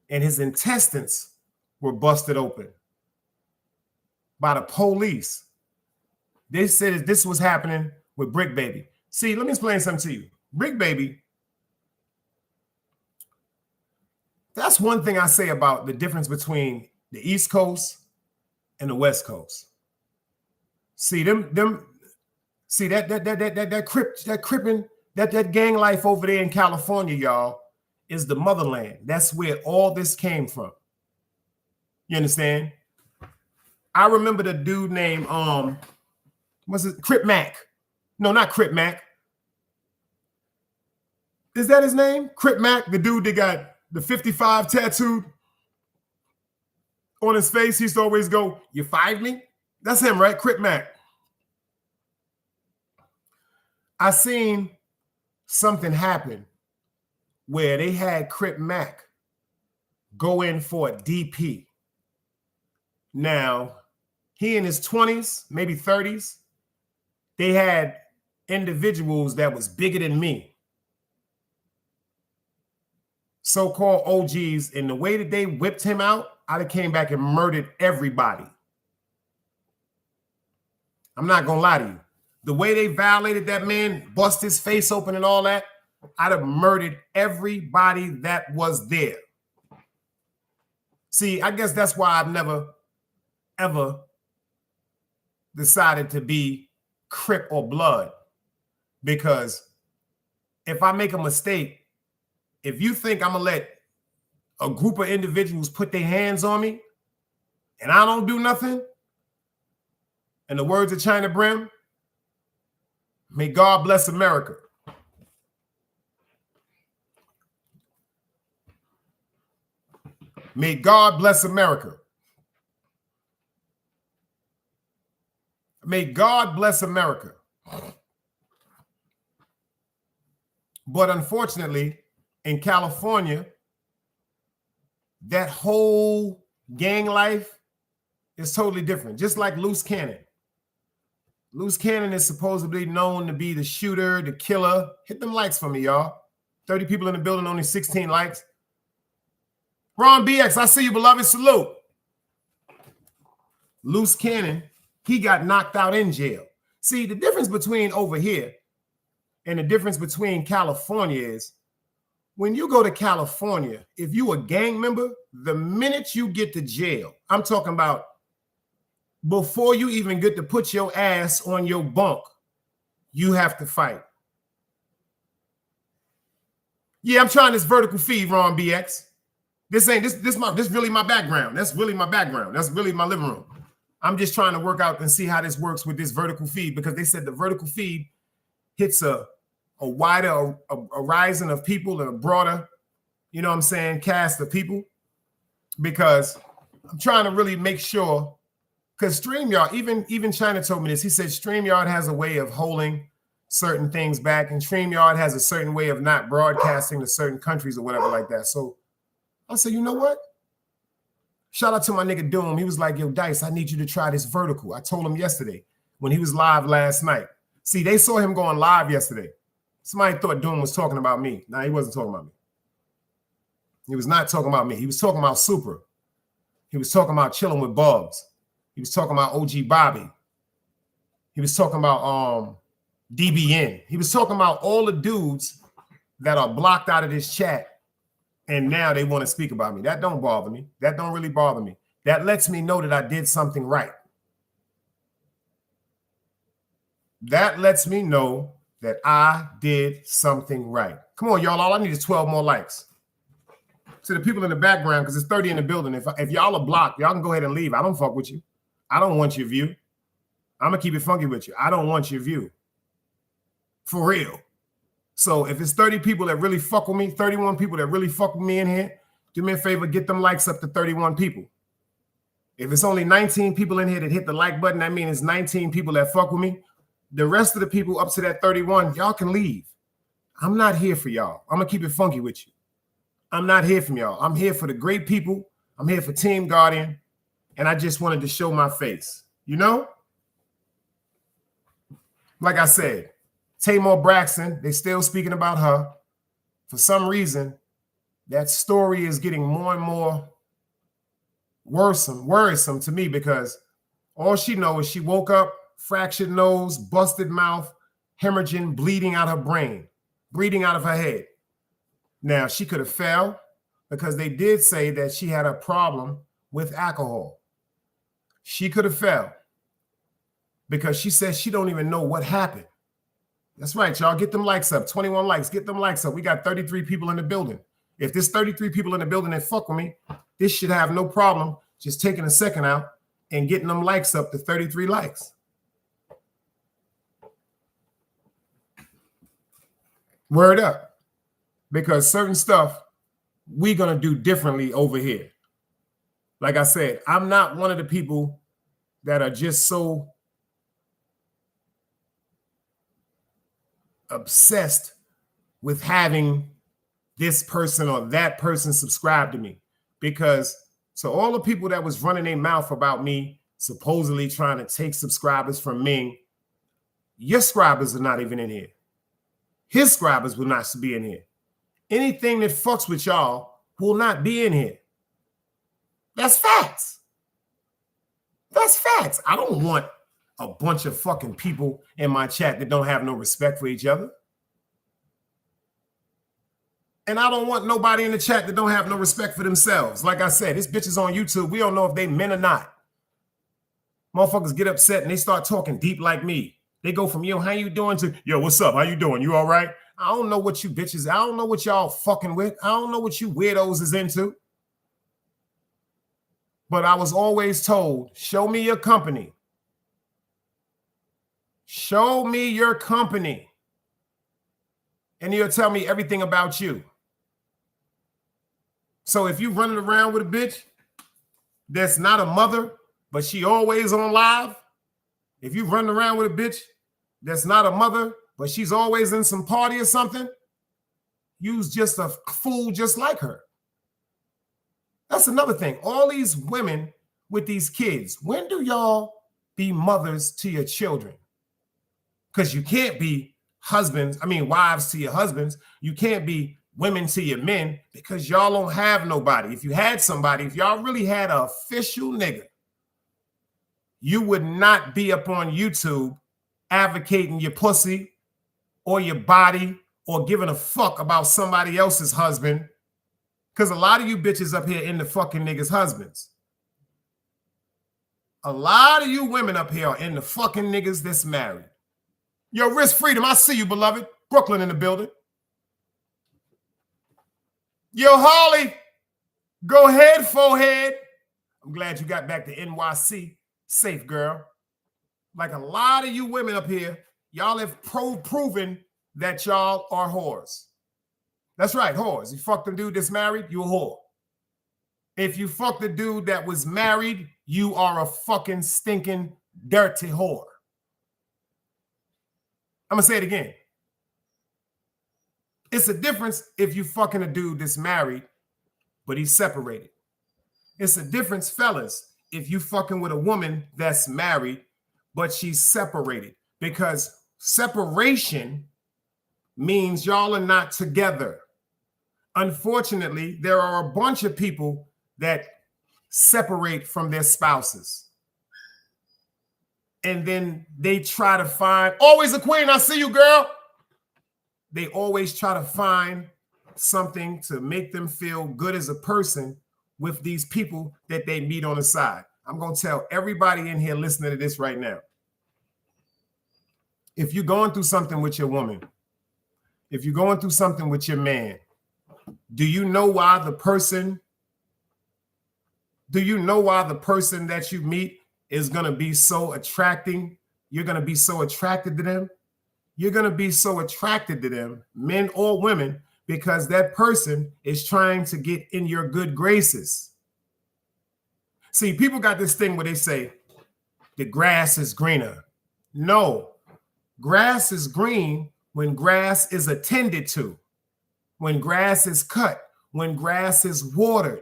and his intestines were busted open by the police. They said this was happening with Brick Baby. See, let me explain something to you. Brick Baby, that's one thing I say about the difference between the East Coast and the West Coast. See, that gang life over there in California, y'all, is the motherland. That's where all this came from. You understand? I remember the dude named what's it? Crip Mac. No, not Crip Mac. Is that his name? Crip Mac, the dude that got the 55 tattooed on his face. He used to always go, "You fired me?" That's him, right? Crip Mac. I seen something happen where they had Crip Mac go in for a DP. Now, he in his 20s, maybe 30s, they had individuals that was bigger than me, so-called OGs, and the way that they whipped him out, I'd have came back and murdered everybody. I'm not gonna lie to you. The way they violated that man, bust his face open and all that, I'd have murdered everybody that was there. See, I guess that's why I've never, ever decided to be Crip or Blood. Because if I make a mistake, if you think I'm going to let a group of individuals put their hands on me and I don't do nothing, in the words of China Brim, may God bless America. May God bless America. May God bless America. But unfortunately, in California, that whole gang life is totally different. Just like Loose Cannon. Loose Cannon is supposedly known to be the shooter, the killer. Hit them likes for me, y'all. 30 people in the building, only 16 likes. Ron BX, I see you, beloved. Salute. Loose Cannon, he got knocked out in jail. See, the difference between over here and the difference between California is when you go to California, if you a gang member, the minute you get to jail, I'm talking about before you even get to put your ass on your bunk, you have to fight. Yeah, I'm trying this vertical feed, Ron BX. This really my background. That's really my background. That's really my living room. I'm just trying to work out and see how this works with this vertical feed, because they said the vertical feed hits a wider horizon of people and a broader, you know what I'm saying, cast of people, because I'm trying to really make sure, because StreamYard, even China told me this. He said StreamYard has a way of holding certain things back, and StreamYard has a certain way of not broadcasting to certain countries or whatever like that. So I said, you know what? Shout out to my nigga Doom. He was like, yo, Dice, I need you to try this vertical. I told him yesterday when he was live last night. See, they saw him going live yesterday. Somebody thought Doom was talking about me. No, he wasn't talking about me. He was not talking about me. He was talking about Super. He was talking about chilling with Bugs. He was talking about OG Bobby. He was talking about DBN. He was talking about all the dudes that are blocked out of this chat, and now they want to speak about me. That don't bother me. That don't really bother me. That lets me know that I did something right. That lets me know that I did something right. Come on, y'all. All I need is 12 more likes. To the people in the background, because it's 30 in the building. If y'all are blocked, y'all can go ahead and leave. I don't fuck with you. I don't want your view. I'm going to keep it funky with you. I don't want your view. For real. So if it's 30 people that really fuck with me, 31 people that really fuck with me in here, do me a favor, get them likes up to 31 people. If it's only 19 people in here that hit the like button, that means it's 19 people that fuck with me. The rest of the people up to that 31, y'all can leave. I'm not here for y'all. I'm going to keep it funky with you. I'm not here for y'all. I'm here for the great people. I'm here for Team Guardian. And I just wanted to show my face. You know? Like I said, Tamar Braxton, they still speaking about her. For some reason, that story is getting more and more worrisome to me, because all she knows is she woke up, fractured nose, busted mouth, hemorrhaging, bleeding out her brain, bleeding out of her head. Now, she could have fell, because they did say that she had a problem with alcohol. She could have fell because she says she don't even know what happened. That's right, y'all. Get them likes up. 21 likes. Get them likes up. We got 33 people in the building. If there's 33 people in the building that fuck with me, this should have no problem just taking a second out and getting them likes up to 33 likes. Word up. Because certain stuff we're going to do differently over here. Like I said, I'm not one of the people that are just so obsessed with having this person or that person subscribe to me, because to all the people that was running their mouth about me supposedly trying to take subscribers from Ming, your subscribers are not even in here. His subscribers will not be in here. Anything that fucks with y'all will not be in here. That's facts. That's facts. I don't want a bunch of fucking people in my chat that don't have no respect for each other. And I don't want nobody in the chat that don't have no respect for themselves. Like I said, this bitch is on YouTube. We don't know if they men or not. Motherfuckers get upset and they start talking deep like me. They go from, yo, how you doing, to, yo, what's up? How you doing? You all right? I don't know what you bitches, I don't know what y'all fucking with. I don't know what you weirdos is into. But I was always told, show me your company. Show me your company. And he'll tell me everything about you. So if you running around with a bitch that's not a mother, but she always on live, if you running around with a bitch that's not a mother, but she's always in some party or something, you's just a fool just like her. That's another thing. All these women with these kids, when do y'all be mothers to your children? Because you can't be wives to your husbands. You can't be women to your men because y'all don't have nobody. If you had somebody, if y'all really had an official nigga, you would not be up on YouTube advocating your pussy or your body or giving a fuck about somebody else's husband. Because a lot of you bitches up here in the fucking niggas' husbands. A lot of you women up here are in the fucking niggas that's married. Yo, Risk Freedom, I see you, beloved. Brooklyn in the building. Yo, Harley, go ahead, forehead. I'm glad you got back to NYC. Safe, girl. Like a lot of you women up here, y'all have proven that y'all are whores. That's right, whores. You fucked a dude that's married, you a whore. If you fucked a dude that was married, you are a fucking stinking dirty whore. I'm gonna say it again. It's a difference if you fucking a dude that's married, but he's separated. It's a difference, fellas, if you fucking with a woman that's married, but she's separated. Because separation means y'all are not together. Unfortunately, there are a bunch of people that separate from their spouses. And then they try to find, always a queen, I see you, girl. They always try to find something to make them feel good as a person with these people that they meet on the side. I'm going to tell everybody in here listening to this right now. If you're going through something with your woman, if you're going through something with your man, do you know why the person that you meet is going to be so attracting? You're going to be so attracted to them. You're going to be so attracted to them, men or women, because that person is trying to get in your good graces. See, people got this thing where they say the grass is greener. No, grass is green when grass is attended to, when grass is cut, when grass is watered.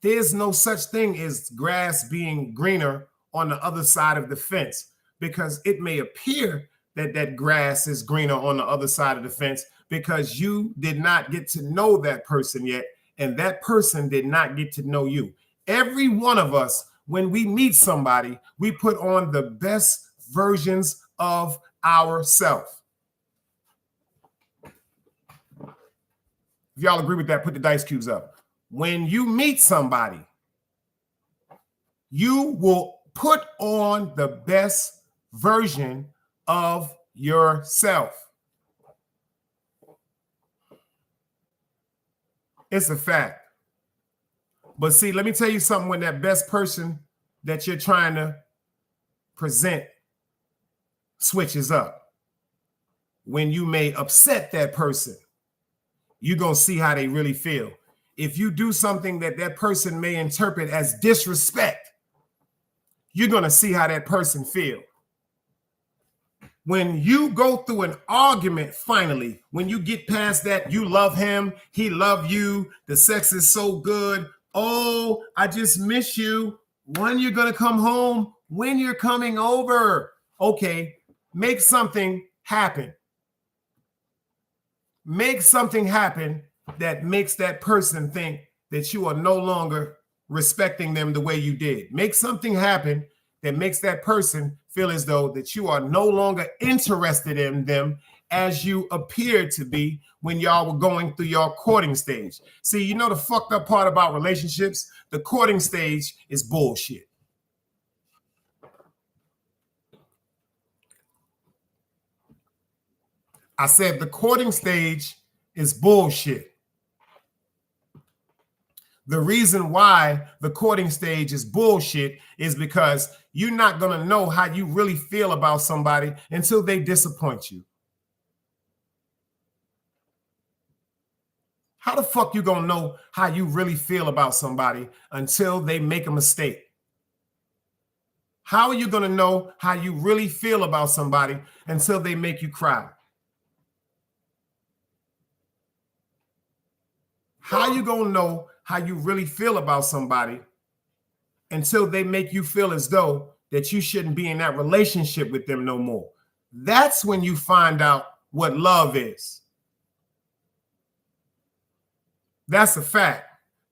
There's no such thing as grass being greener on the other side of the fence, because it may appear that grass is greener on the other side of the fence because you did not get to know that person yet, and that person did not get to know you. Every one of us, when we meet somebody, we put on the best versions of ourselves. If y'all agree with that, put the dice cubes up. When you meet somebody, you will put on the best version of yourself. It's a fact. But see, let me tell you something. When that best person that you're trying to present switches up, when you may upset that person, you're going to see how they really feel. If you do something that person may interpret as disrespect, you're going to see how that person feels. When you go through an argument, finally, when you get past that, you love him, he love you, the sex is so good. Oh, I just miss you. When you're going to come home, when you're coming over. Okay, make something happen. Make something happen that makes that person think that you are no longer respecting them the way you did. Make something happen that makes that person feel as though that you are no longer interested in them as you appeared to be when y'all were going through your courting stage. See, you know the fucked up part about relationships? The courting stage is bullshit. I said the courting stage is bullshit. The reason why the courting stage is bullshit is because you're not going to know how you really feel about somebody until they disappoint you. How the fuck you going to know how you really feel about somebody until they make a mistake? How are you going to know how you really feel about somebody until they make you cry? How are you going to know how you really feel about somebody until they make you feel as though that you shouldn't be in that relationship with them no more? That's when you find out what love is. That's a fact.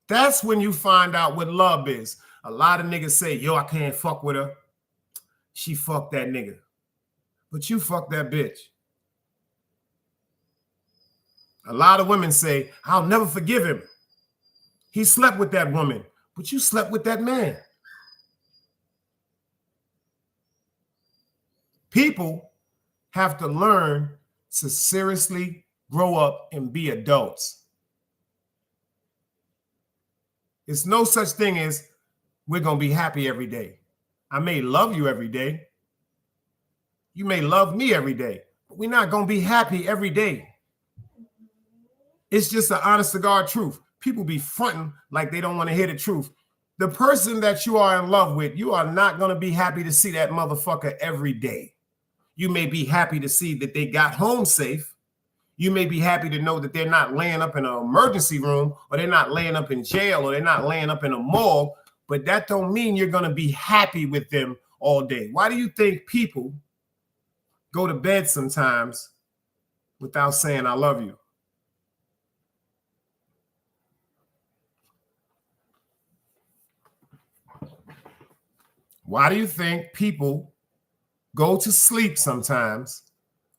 That's when you find out what love is. A lot of niggas say, yo, I can't fuck with her. She fucked that nigga. But you fucked that bitch. A lot of women say, I'll never forgive him. He slept with that woman, but you slept with that man. People have to learn to seriously grow up and be adults. It's no such thing as we're going to be happy every day. I may love you every day. You may love me every day, but we're not going to be happy every day. It's just the honest to God truth. People be fronting like they don't want to hear the truth. The person that you are in love with, you are not going to be happy to see that motherfucker every day. You may be happy to see that they got home safe. You may be happy to know that they're not laying up in an emergency room, or they're not laying up in jail, or they're not laying up in a morgue, but that don't mean you're going to be happy with them all day. Why do you think people go to bed sometimes without saying, I love you? Why do you think people go to sleep sometimes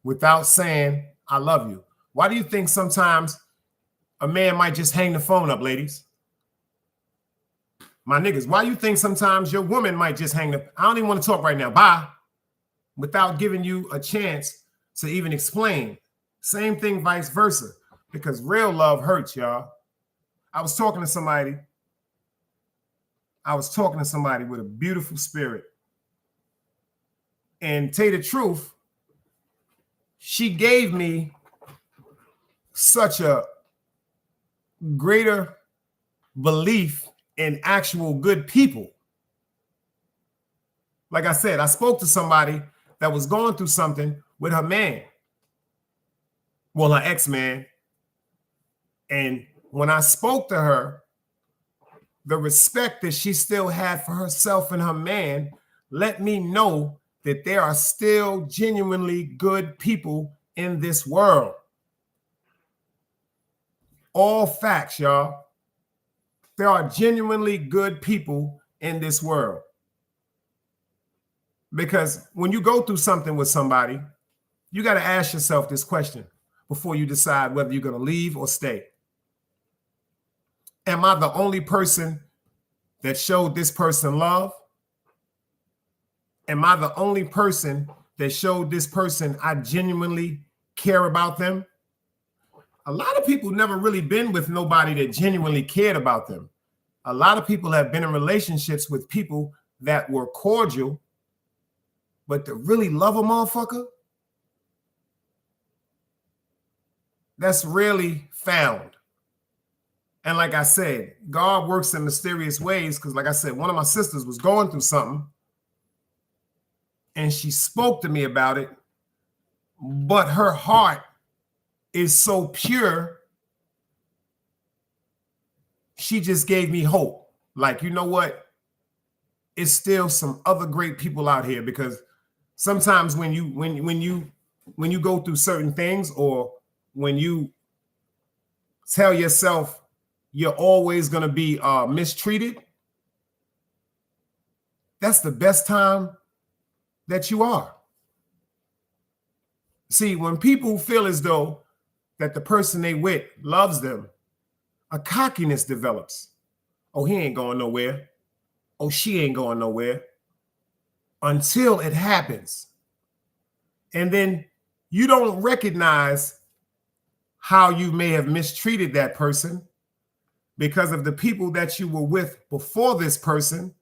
without saying, I love you? Why do you think sometimes a man might just hang the phone up, ladies? My niggas, why do you think sometimes your woman might just hang the, I don't even want to talk right now, bye, without giving you a chance to even explain? Same thing, vice versa, because real love hurts, y'all. I was talking to somebody with a beautiful spirit. And tell you the truth, she gave me such a greater belief in actual good people. Like I said, I spoke to somebody that was going through something with her man. Well, her ex-man. And when I spoke to her, the respect that she still had for herself and her man let me know that there are still genuinely good people in this world. All facts, y'all. There are genuinely good people in this world. Because when you go through something with somebody, you got to ask yourself this question before you decide whether you're going to leave or stay. Am I the only person that showed this person love? Am I the only person that showed this person I genuinely care about them? A lot of people never really been with nobody that genuinely cared about them. A lot of people have been in relationships with people that were cordial, but to really love a motherfucker, that's rarely found. And like I said, God works in mysterious ways, because like I said, one of my sisters was going through something and she spoke to me about it, but her heart is so pure, she just gave me hope. Like, you know what? It's still some other great people out here, because sometimes when you go through certain things, or when you tell yourself you're always going to be mistreated, that's the best time that you are. See, when people feel as though that the person they with loves them, a cockiness develops. Oh, he ain't going nowhere. Oh, she ain't going nowhere. Until it happens. And then you don't recognize how you may have mistreated that person because of the people that you were with before this person,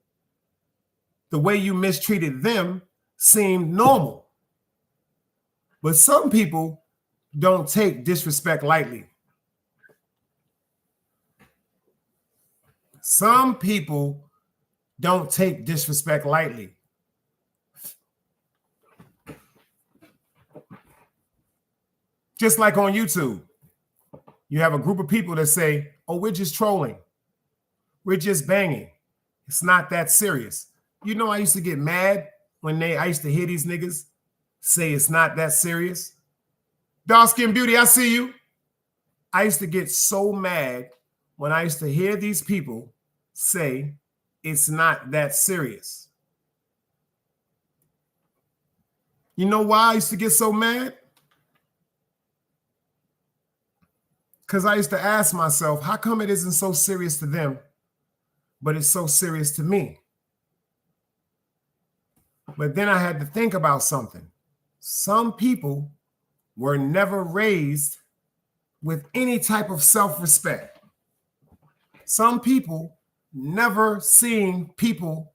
the way you mistreated them seemed normal. But some people don't take disrespect lightly. Some people don't take disrespect lightly. Just like on YouTube, you have a group of people that say, oh, we're just trolling. We're just banging. It's not that serious. You know, I used to get mad when I used to hear these niggas say it's not that serious. Dark Skin Beauty, I see you. I used to get so mad when I used to hear these people say it's not that serious. You know why I used to get so mad? Because I used to ask myself, how come it isn't so serious to them, but it's so serious to me? But then I had to think about something. Some people were never raised with any type of self-respect. Some people never seen people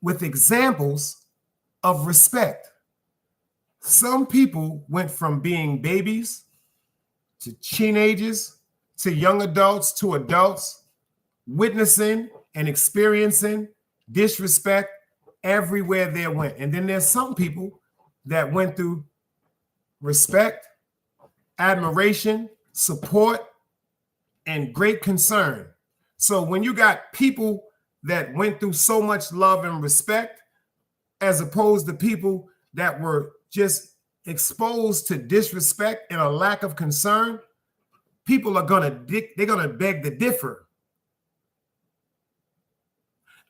with examples of respect. Some people went from being babies to teenagers to young adults to adults, witnessing and experiencing disrespect everywhere they went. And then there's some people that went through respect, admiration, support, and great concern. So when you got people that went through so much love and respect, as opposed to people that were just exposed to disrespect and a lack of concern, people are gonna beg to differ.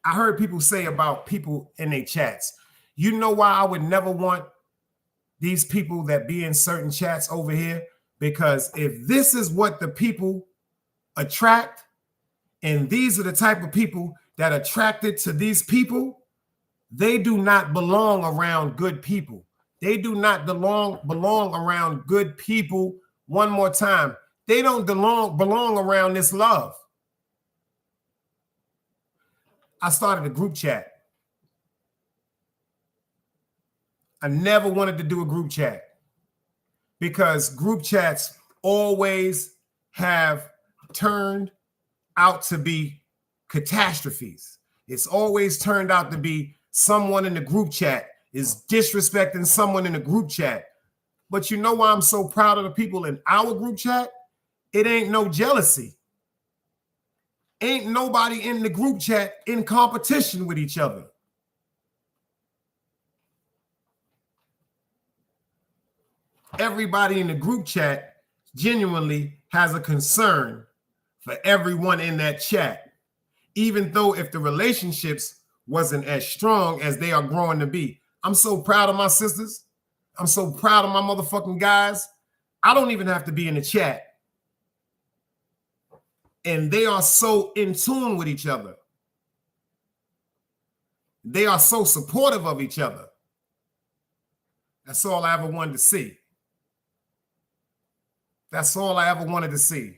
I heard people say about people in their chats, you know why I would never want these people that be in certain chats over here? Because if this is what the people attract, and these are the type of people that are attracted to these people, they do not belong around good people. They do not belong around good people. One more time, they don't belong around this love. I started a group chat. I never wanted to do a group chat because group chats always have turned out to be catastrophes. It's always turned out to be someone in the group chat is disrespecting someone in the group chat. But you know why I'm so proud of the people in our group chat? It ain't no jealousy. Ain't nobody in the group chat in competition with each other. Everybody in the group chat genuinely has a concern for everyone in that chat, even though if the relationships wasn't as strong as they are growing to be. I'm so proud of my sisters. I'm so proud of my motherfucking guys. I don't even have to be in the chat. And they are so in tune with each other. They are so supportive of each other. That's all I ever wanted to see. That's all I ever wanted to see.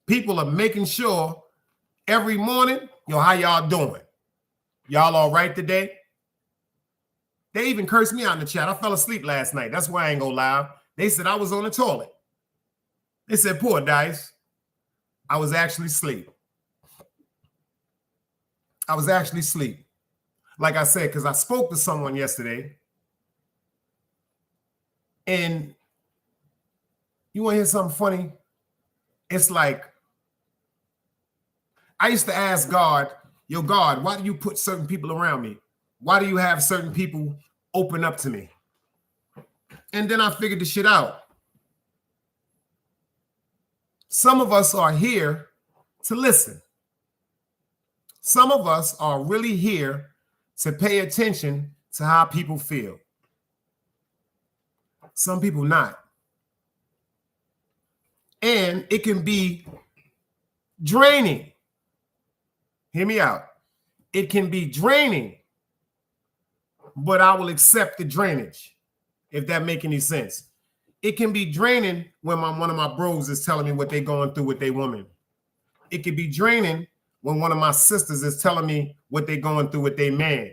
People are making sure every morning, yo, how y'all doing? Y'all all right today? They even cursed me out in the chat. I fell asleep last night. That's why I ain't go live. They said I was on the toilet. They said, poor Dice. I was actually asleep. I was actually asleep. Like I said, because I spoke to someone yesterday. And you want to hear something funny? It's like, I used to ask God, yo, God, why do you put certain people around me? Why do you have certain people open up to me? And then I figured the shit out. Some of us are here to listen. Some of us are really here to pay attention to how people feel. Some people not. And it can be draining. Hear me out. It can be draining, but I will accept the drainage, if that make any sense. It can be draining when one of my bros is telling me what they're going through with their woman. It can be draining when one of my sisters is telling me what they're going through with their man.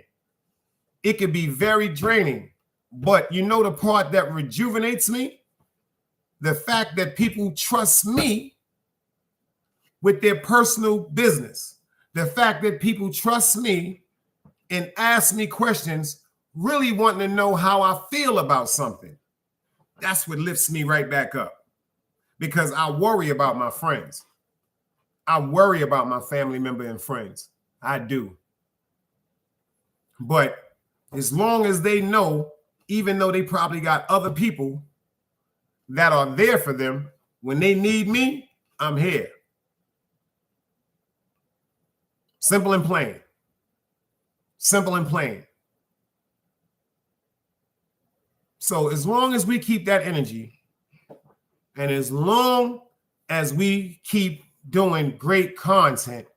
It can be very draining. But you know the part that rejuvenates me? The fact that people trust me with their personal business. The fact that people trust me and ask me questions, really wanting to know how I feel about something. That's what lifts me right back up, because I worry about my friends. I worry about my family member and friends. I do. But as long as they know, even though they probably got other people that are there for them, when they need me, I'm here. Simple and plain. Simple and plain. So as long as we keep that energy, and as long as we keep doing great content,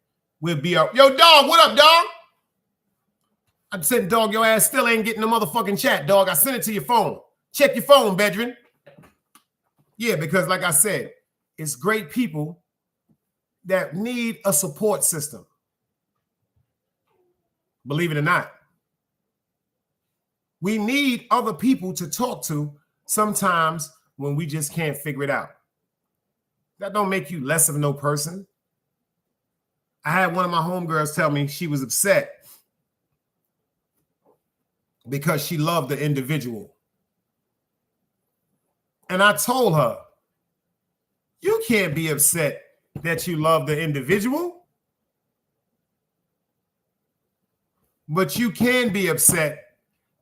we'll be up. Yo, dog, what up, dog? I said, dog, your ass still ain't getting the motherfucking chat, dog. I sent it to your phone. Check your phone, Bedrin. Yeah, because like I said, it's great people that need a support system. Believe it or not. We need other people to talk to sometimes when we just can't figure it out. That don't make you less of no person. I had one of my homegirls tell me she was upset because she loved the individual. And I told her, you can't be upset that you love the individual, but you can be upset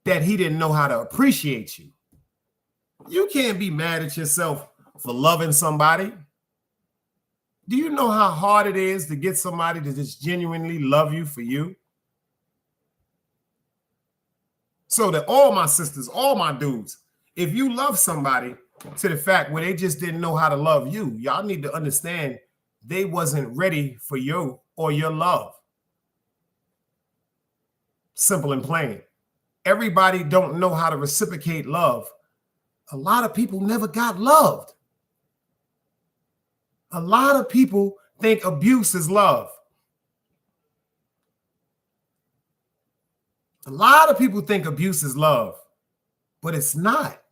that he didn't know how to appreciate you. You can't be mad at yourself for loving somebody. Do you know how hard it is to get somebody to just genuinely love you for you? So that all my sisters, all my dudes, if you love somebody to the fact where they just didn't know how to love you, y'all need to understand they wasn't ready for you or your love. Simple and plain. Everybody don't know how to reciprocate love. A lot of people never got loved. A lot of people think abuse is love. A lot of people think abuse is love, but it's not.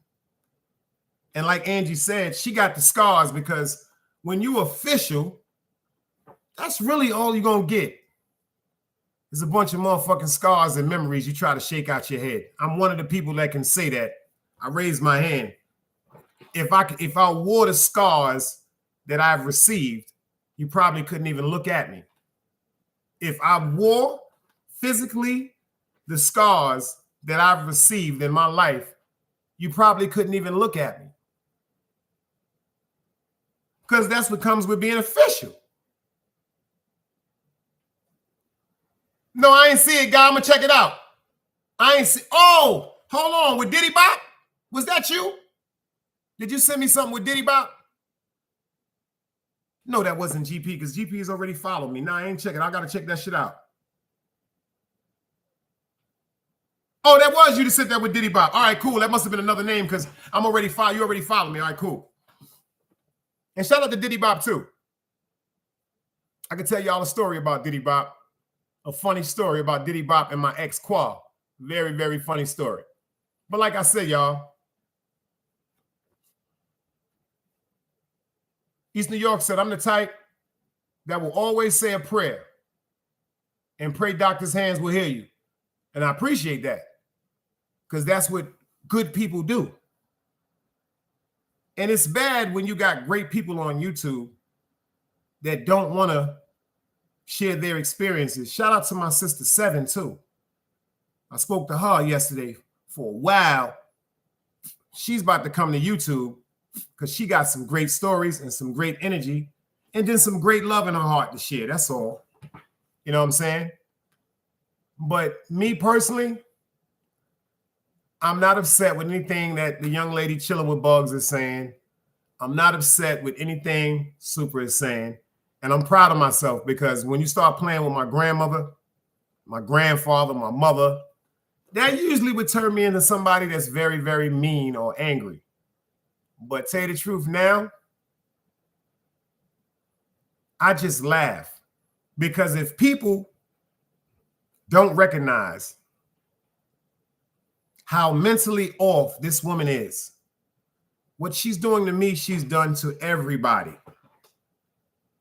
And like Angie said, she got the scars because when you official, that's really all you're going to get. There's a bunch of motherfucking scars and memories you try to shake out your head. I'm one of the people that can say that. I raise my hand. If I wore the scars that I've received, you probably couldn't even look at me. If I wore physically the scars that I've received in my life, you probably couldn't even look at me. Because that's what comes with being official. No, I ain't see it, guy. I'm gonna check it out. I ain't see. Oh, hold on. With Diddy Bop? Was that you? Did you send me something with Diddy Bop? No, that wasn't GP because GP has already followed me. Nah, I ain't checking. I gotta check that shit out. Oh, that was you to sit there with Diddy Bop. All right, cool. That must have been another name because I'm already followed. You already followed me. All right, cool. And shout out to Diddy Bop too. I can tell y'all a story about Diddy Bop. A funny story about Diddy Bop and my ex Qua. Very, very funny story. But like I said, y'all, East New York said, I'm the type that will always say a prayer and pray doctor's hands will heal you. And I appreciate that because that's what good people do. And it's bad when you got great people on YouTube that don't want to share their experiences. Shout out to my sister Seven too. I spoke to her yesterday for a while. She's about to come to YouTube because she got some great stories and some great energy and then some great love in her heart to share. That's all. You know what I'm saying? But me personally, I'm not upset with anything that the young lady chilling with bugs is saying. I'm not upset with anything Super is saying. And I'm proud of myself because when you start playing with my grandmother, my grandfather, my mother, that usually would turn me into somebody that's very, very mean or angry. But tell you the truth now, I just laugh. Because if people don't recognize how mentally off this woman is, what she's doing to me, she's done to everybody.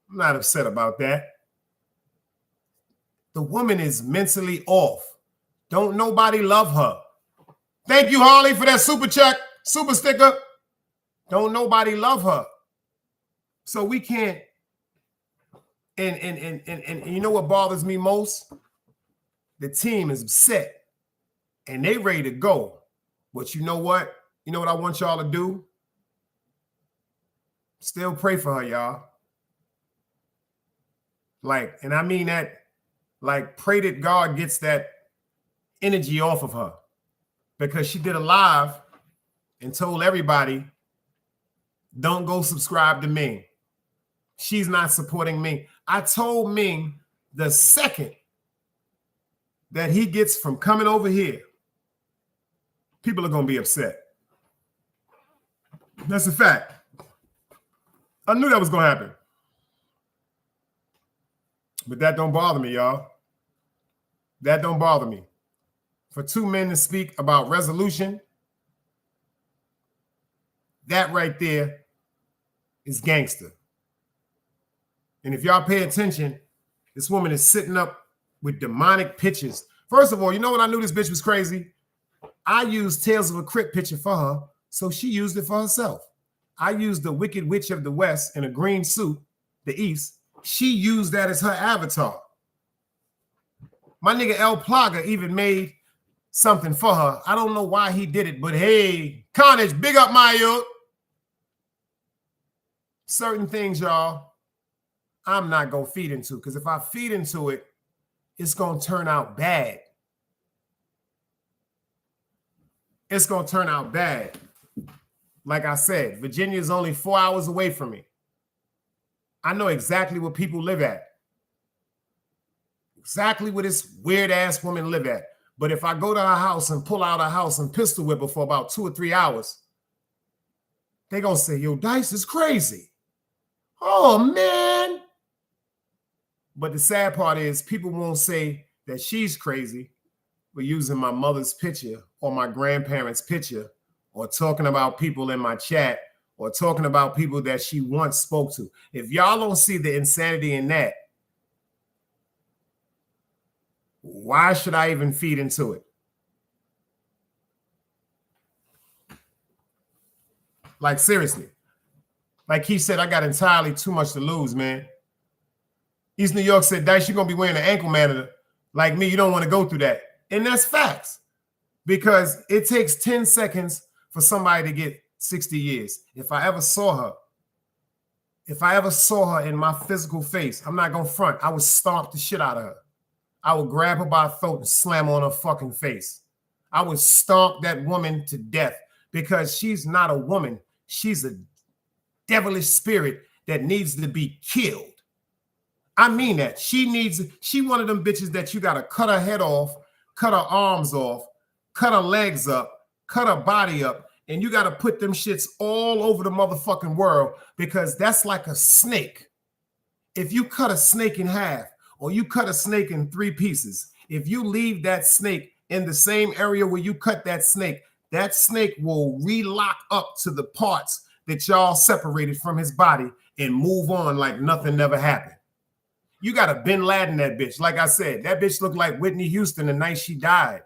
I'm not upset about that. The woman is mentally off. Don't nobody love her. Thank you, Harley, for that super check, super sticker. Don't nobody love her. So we can't. And you know what bothers me most? The team is upset and they ready to go. But you know what? You know what I want y'all to do? Still pray for her, y'all. Like, and I mean that, like, pray that God gets that energy off of her. Because she did a live and told everybody, don't go subscribe to Ming. She's not supporting Ming. I told Ming the second that he gets from coming over here, people are going to be upset. That's a fact. I knew that was going to happen. But that don't bother me, y'all. That don't bother me. For two men to speak about resolution, that right there is gangster. And if y'all pay attention, this woman is sitting up with demonic pictures. First of all, you know what I knew this bitch was crazy? I used Tales of a Crypt picture for her, so she used it for herself. I used the Wicked Witch of the West in a green suit, the East. She used that as her avatar. My nigga El Plaga even made something for her. I don't know why he did it, but hey, Carnage, big up my youth. Certain things, y'all, I'm not going to feed into, because if I feed into it, it's going to turn out bad. It's going to turn out bad. Like I said, Virginia is only 4 hours away from me. I know exactly where people live at. Exactly where this weird-ass woman live at. But if I go to her house and pull out her house and pistol whip her for about 2 or 3 hours, they're going to say, yo, Dice is crazy. Oh, man. But the sad part is people won't say that she's crazy for using my mother's picture or my grandparents' picture or talking about people in my chat or talking about people that she once spoke to. If y'all don't see the insanity in that, why should I even feed into it? Like, seriously. Like he said, I got entirely too much to lose, man. East New York said, Dice, you're going to be wearing an ankle monitor. Like me, you don't want to go through that. And that's facts. Because it takes 10 seconds for somebody to get 60 years. If I ever saw her in my physical face, I'm not going to front. I would stomp the shit out of her. I would grab her by the throat and slam her on her fucking face. I would stomp that woman to death because she's not a woman. She's a devilish spirit that needs to be killed. I mean that. She one of them bitches that you got to cut her head off, cut her arms off, cut her legs up, cut her body up, and you got to put them shits all over the motherfucking world because that's like a snake. If you cut a snake in half or you cut a snake in 3 pieces, if you leave that snake in the same area where you cut that snake will relock up to the parts that y'all separated from his body and move on like nothing never happened. You got to Bin Laden that bitch. Like I said, that bitch looked like Whitney Houston the night she died.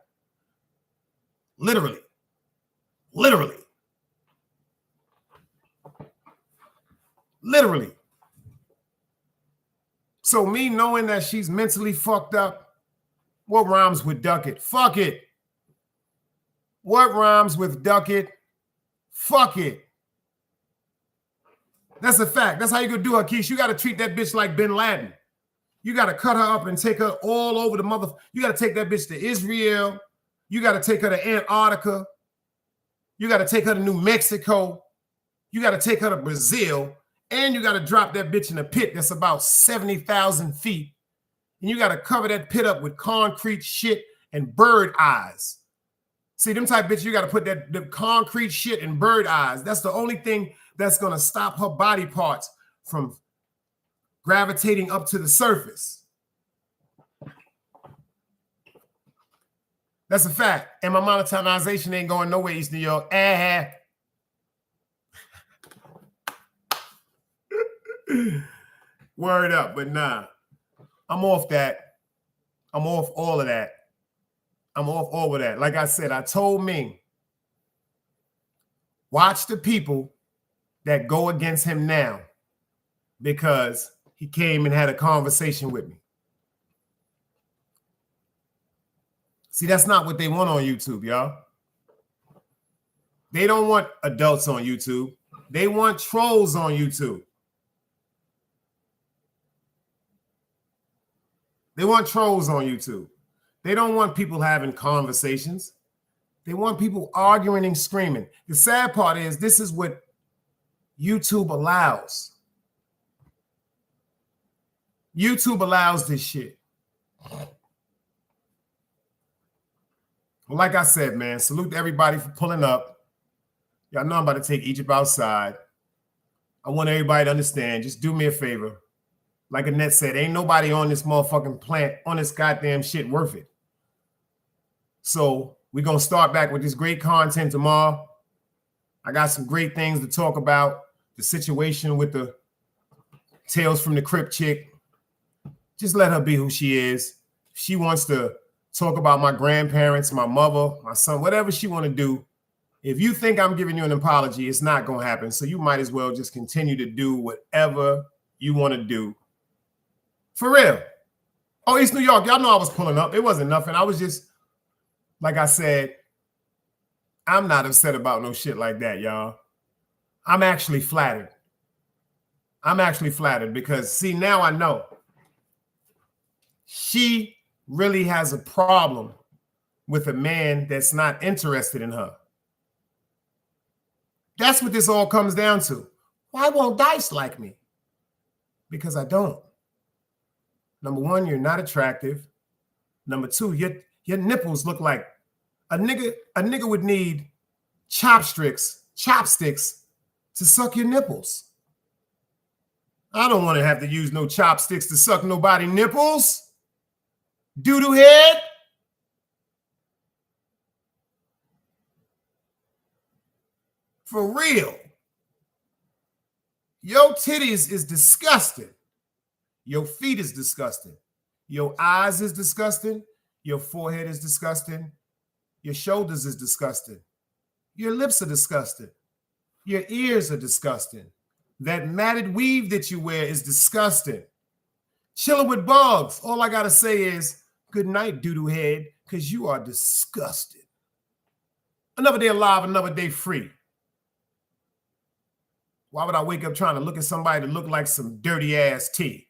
Literally. Literally. Literally. So me knowing that she's mentally fucked up, what rhymes with duck it? Fuck it. What rhymes with duck it? Fuck it. That's a fact. That's how you gonna do her, Keish. You got to treat that bitch like Bin Laden. You got to cut her up and take her all over the mother. You got to take that bitch to Israel. You got to take her to Antarctica. You got to take her to New Mexico. You got to take her to Brazil. And you got to drop that bitch in a pit that's about 70,000 feet. And you got to cover that pit up with concrete shit and bird eyes. See, them type bitch, you got to put the concrete shit in bird eyes. That's the only thing that's going to stop her body parts from gravitating up to the surface. That's a fact. And my monetization ain't going nowhere, East New York. Word up, but nah. I'm off that. I'm off all of that. I'm off all of that. Like I said, I told Ming, watch the people that go against him now because he came and had a conversation with me. See, that's not what they want on YouTube, y'all. They don't want adults on YouTube. They want trolls on YouTube. They want trolls on YouTube. They don't want people having conversations. They want people arguing and screaming. The sad part is this is what YouTube allows. YouTube allows this shit. Well, like I said, man, salute to everybody for pulling up. Y'all know I'm about to take Egypt outside. I want everybody to understand. Just do me a favor. Like Annette said, ain't nobody on this motherfucking plant, on this goddamn shit worth it. So we're going to start back with this great content tomorrow. I got some great things to talk about. The situation with the Tales from the Crypt chick. Just let her be who she is. If she wants to talk about my grandparents, my mother, my son, whatever she want to do. If you think I'm giving you an apology, it's not going to happen. So you might as well just continue to do whatever you want to do. For real. Oh, East New York, y'all know I was pulling up. It wasn't nothing. I was just, like I said, I'm not upset about no shit like that, y'all. I'm actually flattered. I'm actually flattered because, see, now I know. She really has a problem with a man that's not interested in her. That's what this all comes down to. Why won't Dice like me? Because I don't. Number one, you're not attractive. Number two, your nipples look like a nigga would need chopsticks to suck your nipples. I don't want to have to use no chopsticks to suck nobody nipples. Doodoo head. For real. Your titties is disgusting. Your feet is disgusting. Your eyes is disgusting. Your forehead is disgusting. Your shoulders is disgusting. Your lips are disgusting. Your ears are disgusting. That matted weave that you wear is disgusting. Chilling with bugs. All I got to say is good night, doodoo head, because you are disgusting. Another day alive, another day free. Why would I wake up trying to look at somebody that look like some dirty ass tea?